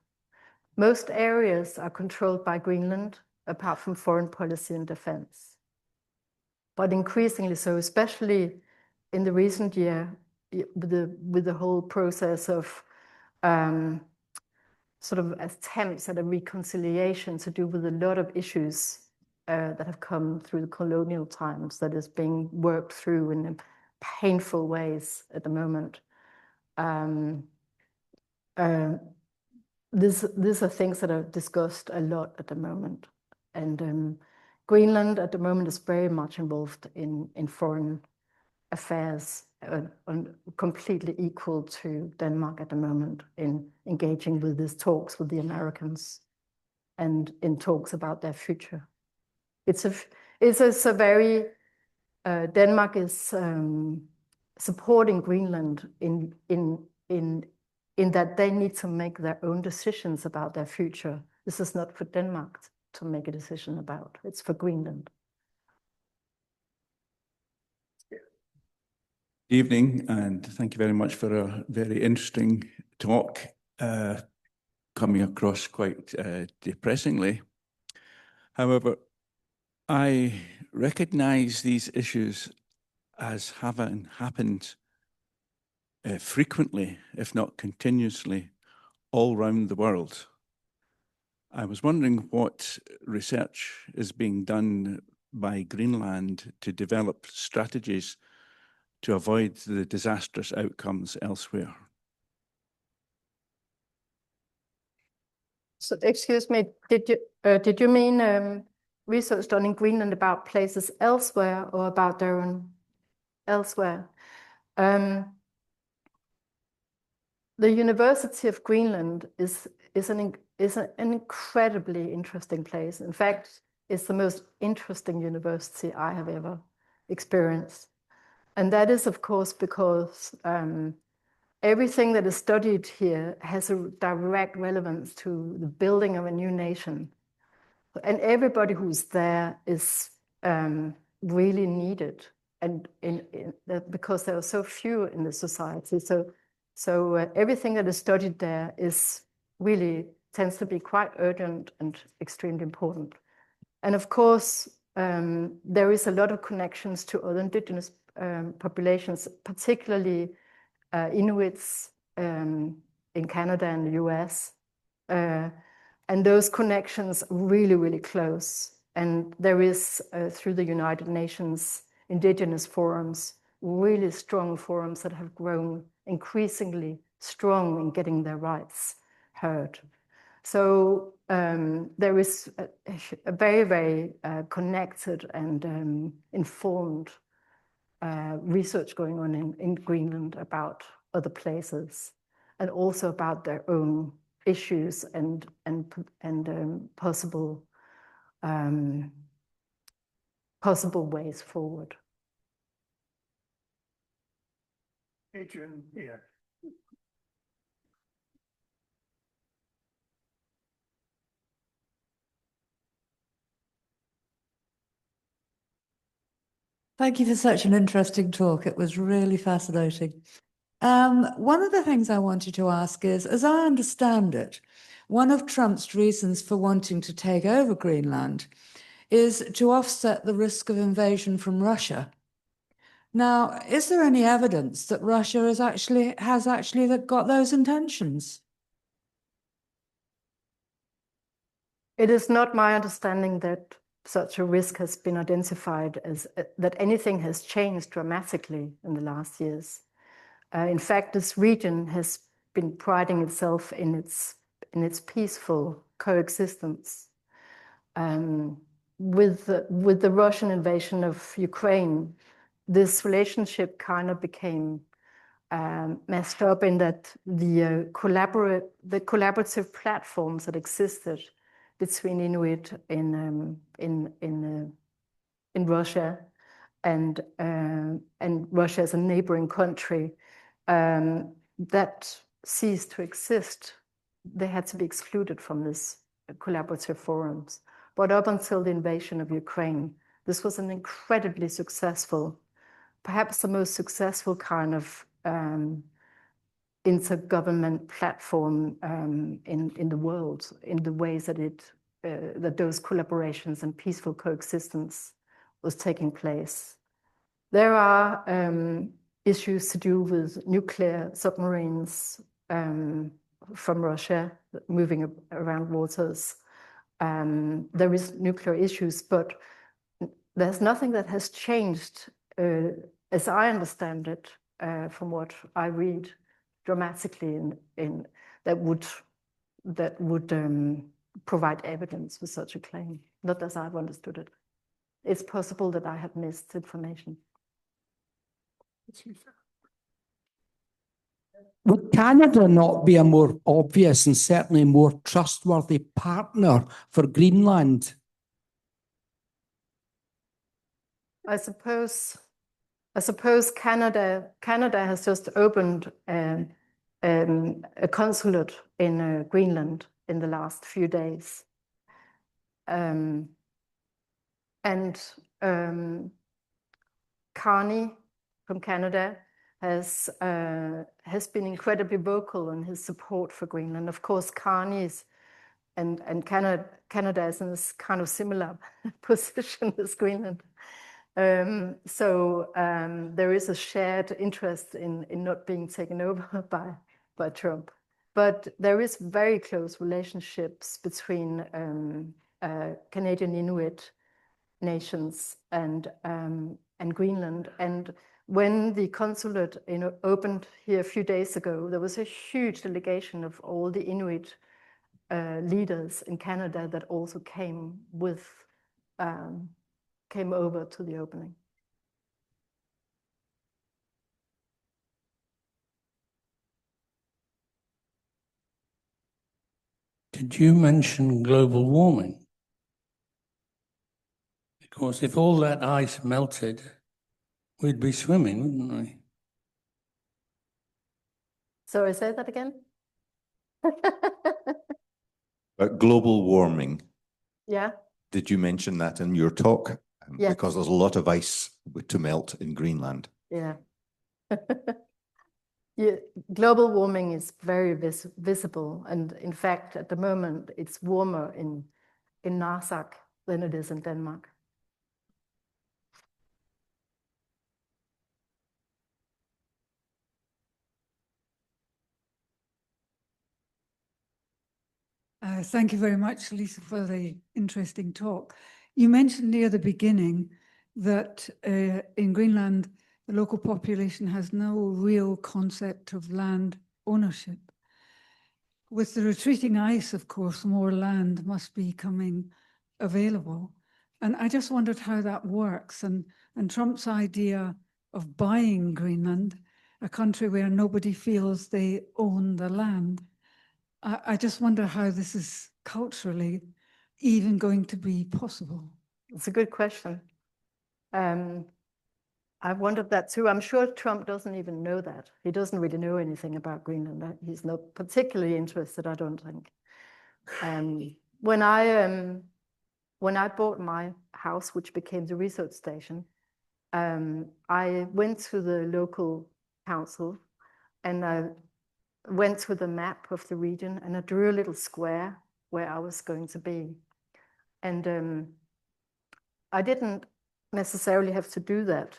Most areas are controlled by Greenland, apart from foreign policy and defense. But increasingly so, especially in the recent year, with the whole process of sort of attempts at a reconciliation to do with a lot of issues that have come through the colonial times that is being worked through in painful ways at the moment. These are things that are discussed a lot at the moment. And Greenland at the moment is very much involved in foreign affairs, completely equal to Denmark at the moment in engaging with these talks with the Americans and in talks about their future. It's a very Denmark is supporting Greenland in that they need to make their own decisions about their future. This is not for Denmark to make a decision about. It's for Greenland. Evening, and thank you very much for a very interesting talk, coming across quite depressingly. However, I recognize these issues as having happened frequently, if not continuously, all around the world. I was wondering what research is being done by Greenland to develop strategies to avoid the disastrous outcomes elsewhere. So, excuse me, did you mean research done in Greenland about places elsewhere or about their own elsewhere? The University of Greenland is an incredibly interesting place. In fact, it's the most interesting university I have ever experienced. And that is, of course, because everything that is studied here has a direct relevance to the building of a new nation. And everybody who's there is really needed, and because there are so few in the society. So everything that is studied there is really tends to be quite urgent and extremely important. And of course, there is a lot of connections to other indigenous populations, particularly Inuits in Canada and the US. And those connections are really, really close. And there is, through the United Nations Indigenous Forums, really strong forums that have grown increasingly strong in getting their rights heard. So there is a very, very connected and informed research going on in Greenland about other places, and also about their own issues and possible ways forward. Adrian here. Thank you for such an interesting talk. It was really fascinating. One of the things I wanted to ask is, as I understand it, one of Trump's reasons for wanting to take over Greenland is to offset the risk of invasion from Russia. Now, is there any evidence that Russia has actually got those intentions? It is not my understanding that such a risk has been identified as that anything has changed dramatically in the last years. In fact, this region has been priding itself in its peaceful coexistence. With the Russian invasion of Ukraine, this relationship kind of became messed up in that the collaborative platforms that existed between Inuit in Russia and Russia as a neighboring country, that ceased to exist. They had to be excluded from this collaborative forums. But up until the invasion of Ukraine, this was an incredibly successful, perhaps the most successful kind of intergovernment platform in the world, in the ways that that those collaborations and peaceful coexistence was taking place. There are issues to do with nuclear submarines from Russia moving around waters. There is nuclear issues, but there's nothing that has changed, as I understand it, from what I read, dramatically in that would provide evidence for such a claim. Not as I've understood it. It's possible that I have missed information. Would Canada not be a more obvious and certainly more trustworthy partner for Greenland? I suppose Canada has just opened a consulate in Greenland in the last few days. And Carney from Canada has been incredibly vocal in his support for Greenland. Of course, Carney and Canada is in this kind of similar position as Greenland. So there is a shared interest in not being taken over by Trump. But there is very close relationships between Canadian Inuit nations and Greenland. And when the consulate opened here a few days ago, there was a huge delegation of all the Inuit leaders in Canada that also came over to the opening. Did you mention global warming? Because if all that ice melted, we'd be swimming, wouldn't we? Sorry, say that again? But global warming. Yeah. Did you mention that in your talk? Yes. Because there's a lot of ice to melt in Greenland. Yeah. Yeah. Global warming is very visible. And in fact, at the moment, it's warmer in Narsaq than it is in Denmark. Thank you very much, Lisa, for the interesting talk. You mentioned near the beginning that in Greenland, the local population has no real concept of land ownership. With the retreating ice, of course, more land must be coming available. And I just wondered how that works. And Trump's idea of buying Greenland, a country where nobody feels they own the land. I just wonder how this is culturally even going to be possible. It's a good question. I've wondered that too. I'm sure Trump doesn't even know that. He doesn't really know anything about Greenland. He's not particularly interested, I don't think. When I bought my house, which became the research station, I went to the local council and I went to the map of the region and I drew a little square where I was going to be. And I didn't necessarily have to do that,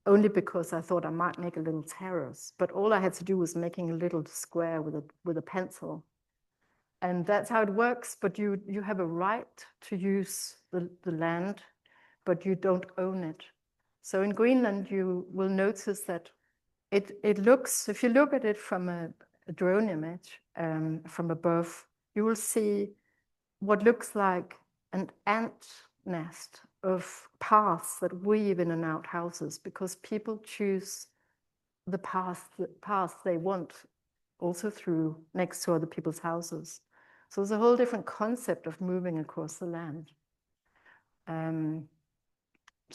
only because I thought I might make a little terrace. But all I had to do was making a little square with a pencil. And that's how it works. But you have a right to use the land, but you don't own it. So in Greenland, you will notice that it looks, if you look at it from a drone image from above, you will see what looks like an ant nest of paths that weave in and out houses, because people choose the path they want, also through next to other people's houses. So there's a whole different concept of moving across the land.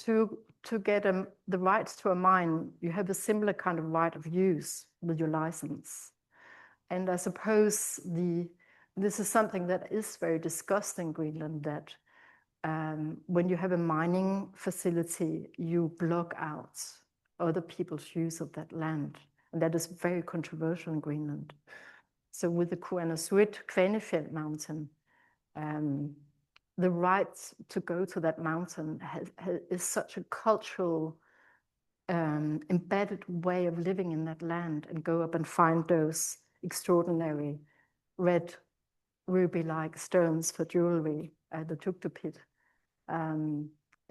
To get the rights to a mine, you have a similar kind of right of use with your license. And I suppose this is something that is very discussed in Greenland, that when you have a mining facility, you block out other people's use of that land. And that is very controversial in Greenland. So with the Kuannersuit Kvanefjeld mountain, the right to go to that mountain is such a cultural embedded way of living in that land, and go up and find those extraordinary red ruby-like stones for jewelry at the Tuktu pit, and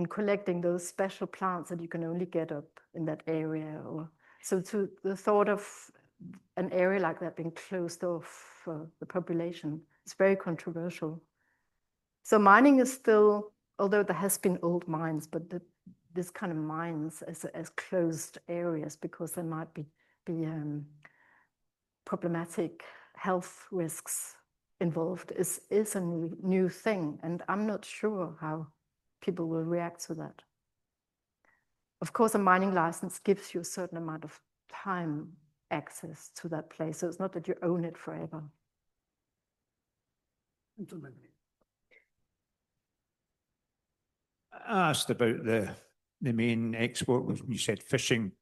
collecting those special plants that you can only get up in that area. So to the thought of an area like that being closed off for the population, it's very controversial. So mining is still, although there has been old mines, but this kind of mines as closed areas, because there might be problematic health risks involved, is a new thing. And I'm not sure how people will react to that. Of course, a mining license gives you a certain amount of time access to that place. So it's not that you own it forever. I asked about the main export, when you said fishing.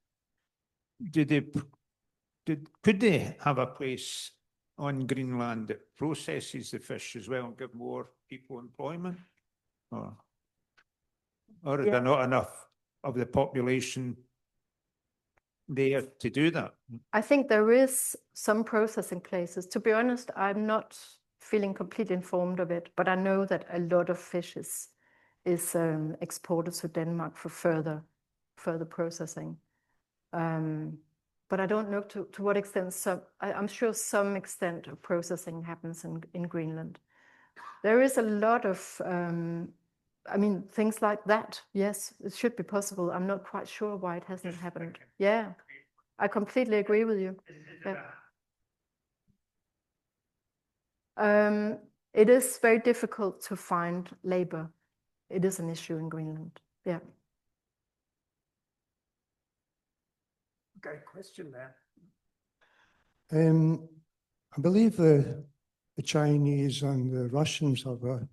Could they have a place on Greenland that processes the fish as well and give more people employment? Or is there not enough of the population there to do that? I think there is some processing places. To be honest, I'm not feeling completely informed of it, but I know that a lot of fish is exported to Denmark for further processing. But I don't know to what extent. I'm sure some extent of processing happens in Greenland. There is a lot of, I mean, things like that. Yes, it should be possible. I'm not quite sure why it hasn't happened. Yeah, I completely agree with you. Yeah. It is very difficult to find labor. It is an issue in Greenland. Yeah. Okay, question there. I believe the Chinese and the Russians have an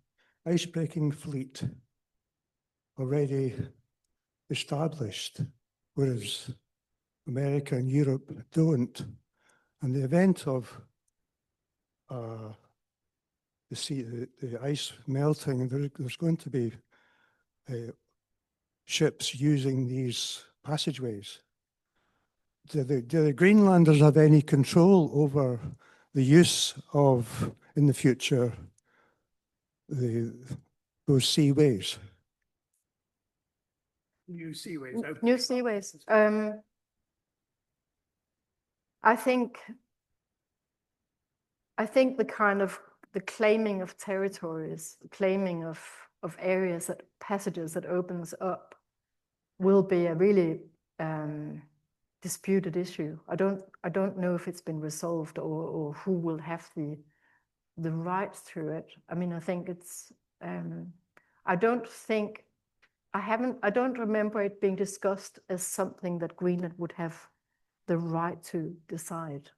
ice-breaking fleet already established, whereas America and Europe don't. In the event of the ice melting, there's going to be ships using these passageways. Do the Greenlanders have any control over the use of, in the future, those seaways? New seaways. New seaways. I think the kind of the claiming of territories, the claiming of areas, that passages that opens up, will be a really disputed issue. I don't know if it's been resolved or who will have the right through it. I mean, I think it's. I don't remember it being discussed as something that Greenland would have the right to decide,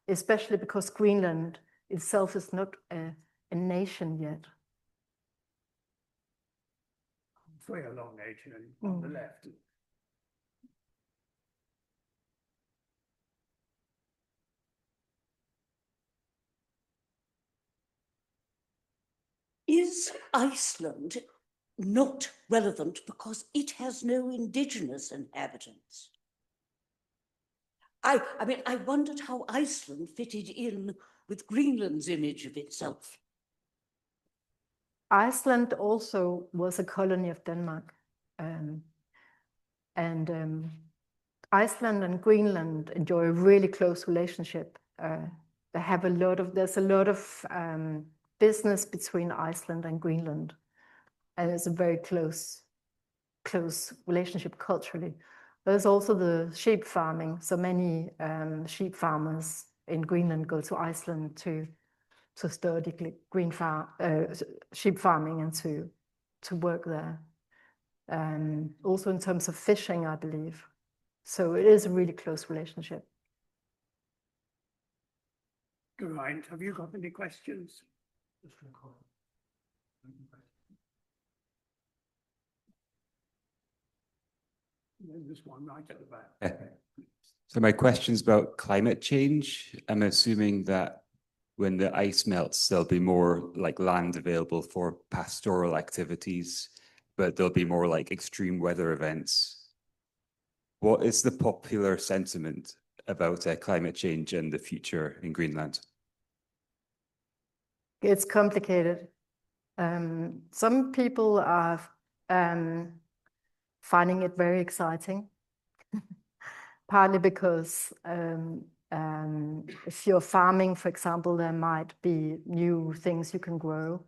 especially because Greenland itself is not a nation yet. It's very a long nation on the left. Is Iceland not relevant because it has no indigenous inhabitants? I mean, I wondered how Iceland fitted in with Greenland's image of itself. Iceland also was a colony of Denmark. Iceland and Greenland enjoy a really close relationship. There's a lot of business between Iceland and Greenland, and it's a very close relationship culturally. There's also the sheep farming. So many sheep farmers in Greenland go to Iceland to study sheep farming and to work there. Also in terms of fishing, I believe. So it is a really close relationship. Right. Have you got any questions? There's one right at the back. So my question's about climate change. I'm assuming that when the ice melts, there'll be more like land available for pastoral activities, but there'll be more like extreme weather events. What is the popular sentiment about climate change and the future in Greenland? It's complicated. Some people are finding it very exciting, partly because if you're farming, for example, there might be new things you can grow.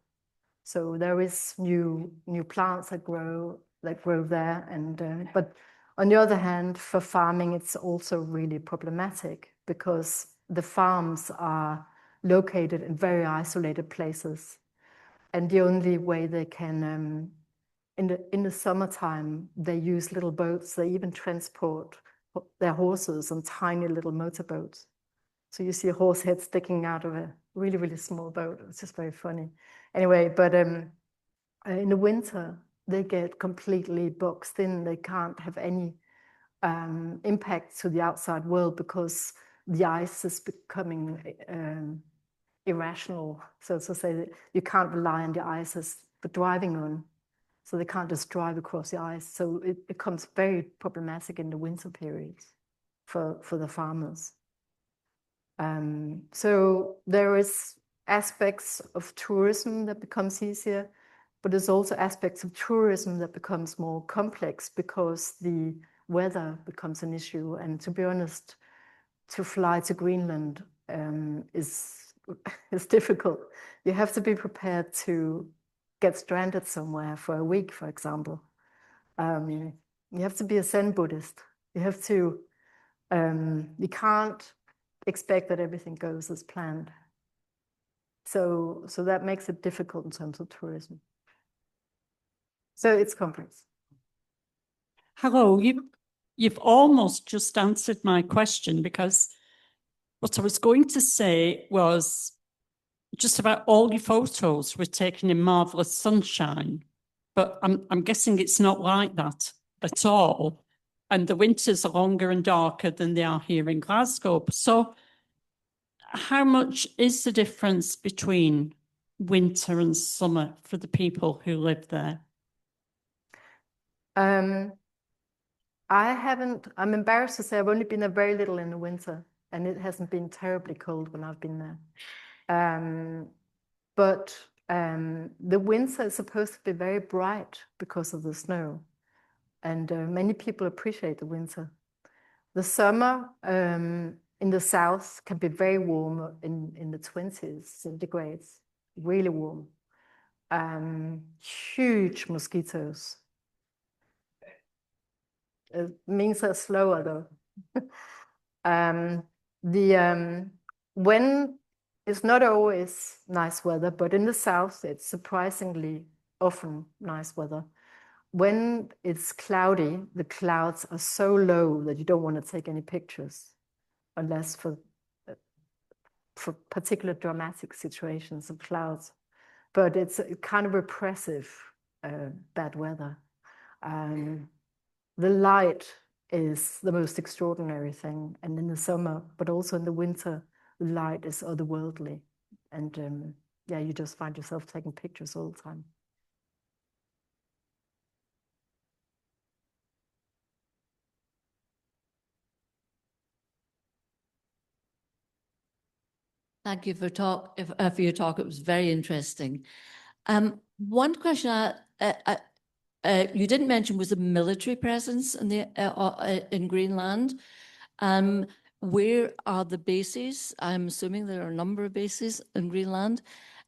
So there is new plants that grow there, and but on the other hand, for farming, it's also really problematic because the farms are located in very isolated places, and the only way they can in the summertime, they use little boats. They even transport their horses on tiny little motorboats. So you see a horse head sticking out of a really, really small boat. It's just very funny. Anyway, but in the winter, they get completely boxed in. They can't have any impact to the outside world because the ice is becoming irrational. So to say that you can't rely on the ice as for driving on. So they can't just drive across the ice. So it becomes very problematic in the winter periods for the farmers. So there is aspects of tourism that becomes easier, but there's also aspects of tourism that becomes more complex because the weather becomes an issue. And to be honest, to fly to Greenland is difficult. You have to be prepared to get stranded somewhere for a week, for example. You have to be a Zen Buddhist. You have to, you can't expect that everything goes as planned. So that makes it difficult in terms of tourism. So it's complex. Hello, you've almost just answered my question, because what I was going to say was just about all your photos were taken in marvelous sunshine, but I'm guessing it's not like that at all. And the winters are longer and darker than they are here in Glasgow. So how much is the difference between winter and summer for the people who live there? I'm embarrassed to say I've only been there very little in the winter, and it hasn't been terribly cold when I've been there. But the winter is supposed to be very bright because of the snow, and many people appreciate the winter. The summer in the south can be very warm in the 20s centigrades, really warm. Huge mosquitoes. It means they're slower though. When it's not always nice weather, but in the south it's surprisingly often nice weather. When it's cloudy, the clouds are so low that you don't want to take any pictures, unless for particular dramatic situations of clouds. But it's kind of repressive, bad weather. The light is the most extraordinary thing, and in the summer, but also in the winter, the light is otherworldly, and yeah, you just find yourself taking pictures all the time. Thank you for your talk. It was very interesting. One question you didn't mention was the military presence in Greenland. Where are the bases? I'm assuming there are a number of bases in Greenland.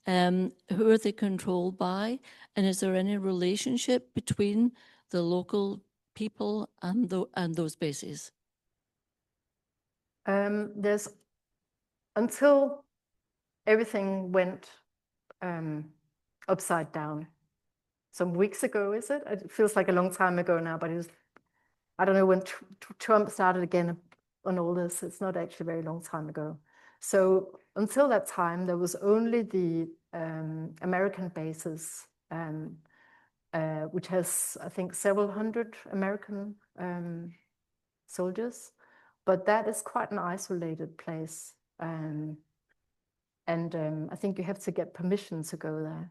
Who are they controlled by? And is there any relationship between the local people and those bases? There's, until everything went upside down some weeks ago, is it? It feels like a long time ago now, but it was, I don't know, when Trump started again on all this, it's not actually a very long time ago. So until that time, there was only the American bases, which has, I think, several hundred American soldiers, but that is quite an isolated place. I think you have to get permission to go there.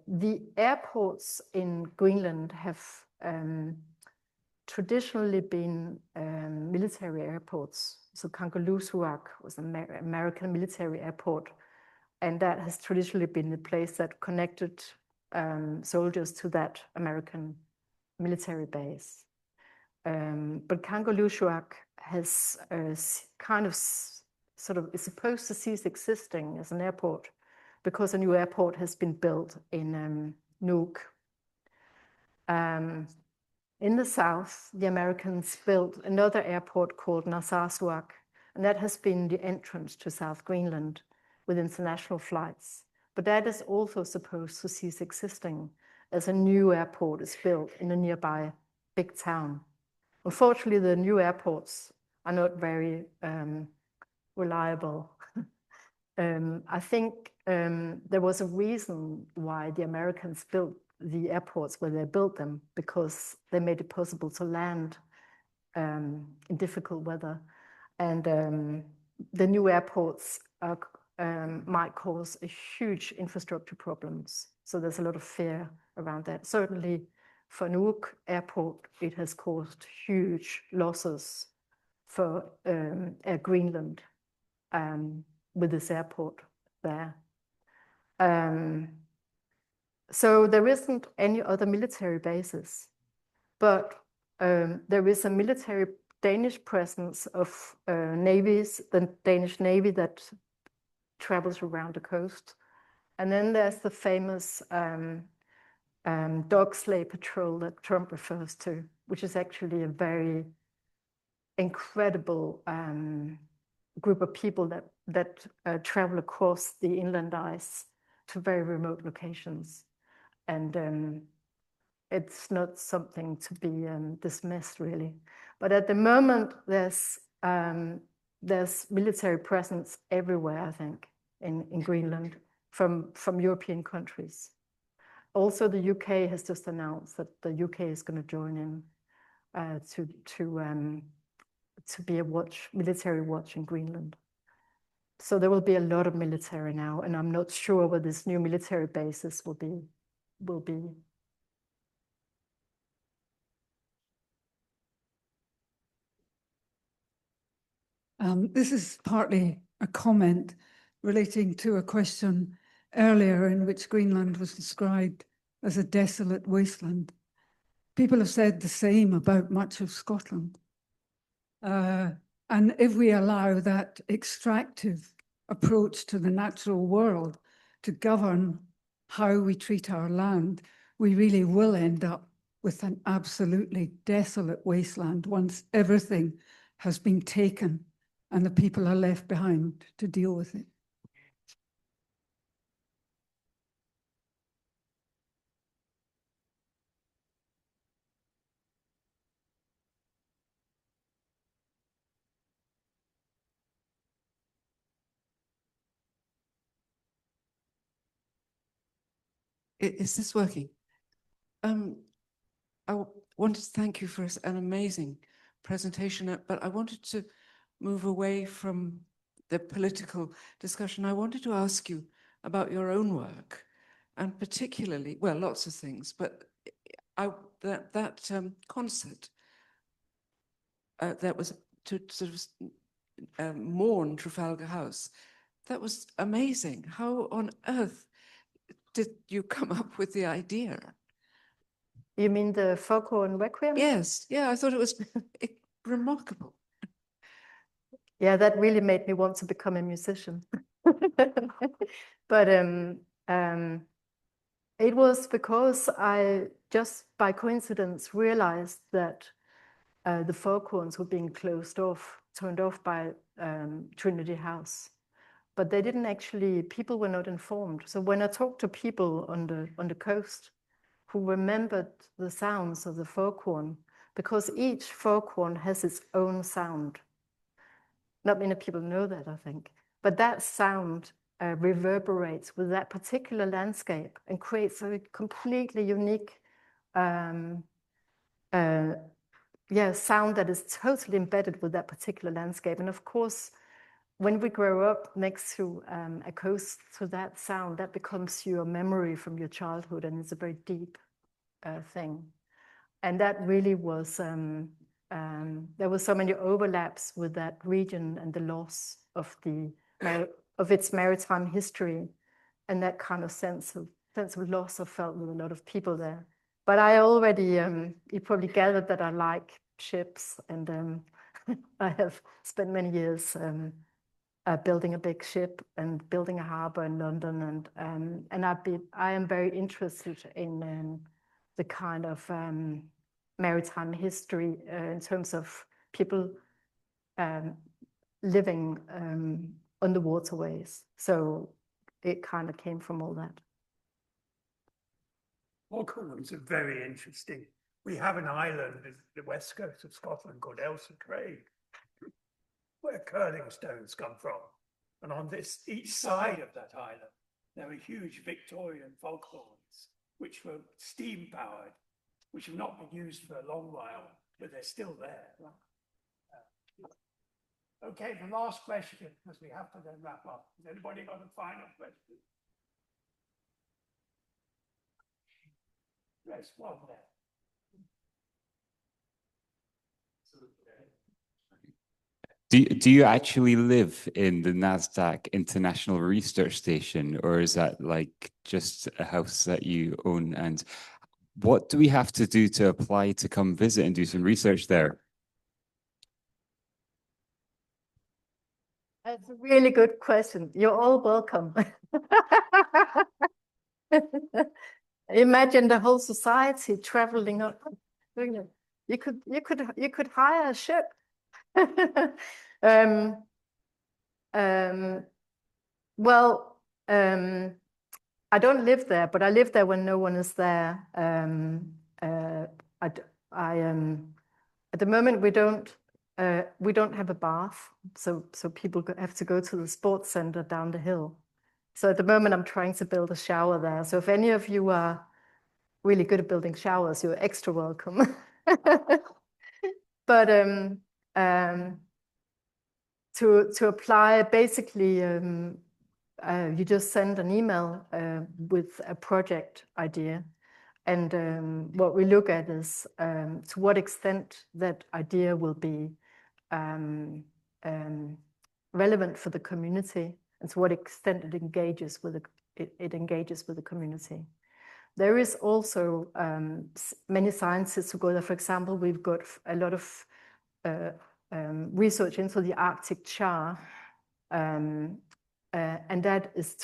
The airports in Greenland have traditionally been military airports. So Kangerlussuaq was an American military airport, and that has traditionally been the place that connected soldiers to that American military base. But Kangerlussuaq has kind of sort of is supposed to cease existing as an airport because a new airport has been built in Nuuk. In the south, the Americans built another airport called Narsaq, and that has been the entrance to South Greenland with international flights. But that is also supposed to cease existing. as a new airport is built in a nearby big town. Unfortunately, the new airports are not very reliable. I think there was a reason why the Americans built the airports where they built them, because they made it possible to land in difficult weather. And the new airports are, might cause a huge infrastructure problems. So there's a lot of fear around that. Certainly for Nuuk Airport, it has caused huge losses for Air Greenland with this airport there. So there isn't any other military bases, but there is a military Danish presence of navies, the Danish Navy that travels around the coast. And then there's the famous dog sleigh patrol that Trump refers to, which is actually a very incredible group of people that travel across the inland ice to very remote locations. And it's not something to be dismissed, really. But at the moment, there's military presence everywhere, I think, in Greenland from European countries. Also, the UK has just announced that the UK is going to join in to be a military watch in Greenland. So there will be a lot of military now, and I'm not sure where this new military bases will be. This is partly a comment relating to a question earlier in which Greenland was described as a desolate wasteland. People have said the same about much of Scotland. And if we allow that extractive approach to the natural world to govern how we treat our land, we really will end up with an absolutely desolate wasteland once everything has been taken and the people are left behind to deal with it. Is this working? I wanted to thank you for an amazing presentation, but I wanted to move away from the political discussion. I wanted to ask you about your own work, and particularly, well, lots of things, but that concert that was to sort of mourn Trafalgar House, that was amazing. How on earth did you come up with the idea? You mean the Foghorn Requiem? Yes, yeah, I thought it was remarkable. Yeah, that really made me want to become a musician. But it was because I just by coincidence realized that the Foghorns were being turned off by Trinity House. But they didn't actually, people were not informed. So when I talked to people on the coast who remembered the sounds of the foghorn, because each foghorn has its own sound. Not many people know that, I think. But that sound reverberates with that particular landscape and creates a completely unique sound that is totally embedded with that particular landscape. And of course, when we grow up next to a coast, to that sound, that becomes your memory from your childhood, and it's a very deep thing. And that really was, there were so many overlaps with that region and the loss of its maritime history, and that kind of sense of loss I felt with a lot of people there. But I already, you probably gathered that I like ships, and I have spent many years building a big ship and building a harbor in London, and I am very interested in the kind of maritime history in terms of people living on the waterways. So it kind of came from all that. Foghorns are very interesting. We have an island in the west coast of Scotland called Ailsa Craig, where curling stones come from. And on each side of that island, there are huge Victorian foghorns, which were steam powered, which have not been used for a long while, but they're still there. Okay, the last question, because we have to then wrap up. Has anybody got a final question? There's one there. Do you actually live in the Narsaq International Research Station, or is that like just a house that you own? And what do we have to do to apply to come visit and do some research there? That's a really good question. You're all welcome. Imagine the whole society traveling up. You could hire a ship. I don't live there, but I live there when no one is there. At the moment we don't have a bath, so people have to go to the sports center down the hill. So at the moment I'm trying to build a shower there. So if any of you are really good at building showers, you're extra welcome. But to apply, basically, you just send an email with a project idea. And what we look at is to what extent that idea will be relevant for the community, and to what extent it engages with the community. There is also many scientists who go there. For example, we've got a lot of research into the Arctic char, and that is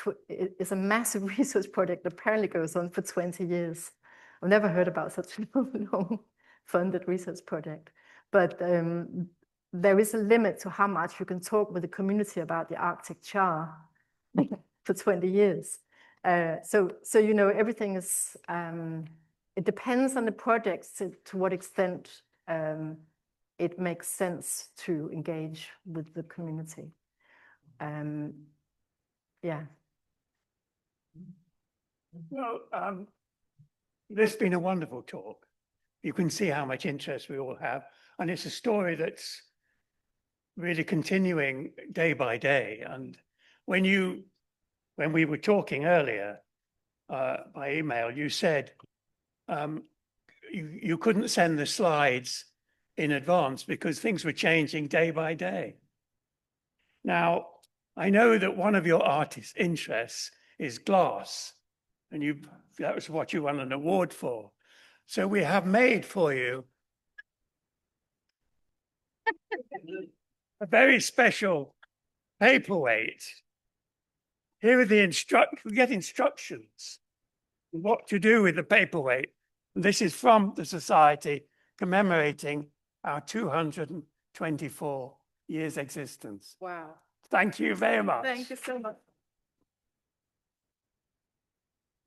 a massive research project that apparently goes on for 20 years. I've never heard about such a long-funded research project. But there is a limit to how much you can talk with the community about the Arctic char for 20 years. So you know, everything is, it depends on the project to what extent it makes sense to engage with the community. Yeah. Well, this has been a wonderful talk. You can see how much interest we all have. And it's a story that's really continuing day by day. And when we were talking earlier by email, you said you couldn't send the slides in advance because things were changing day by day. Now, I know that one of your artist interests is glass, and that was what you won an award for. So we have made for you a very special paperweight. Here are we get instructions on what to do with the paperweight. And this is from the Society commemorating our 224 years existence. Wow. Thank you very much. Thank you so much.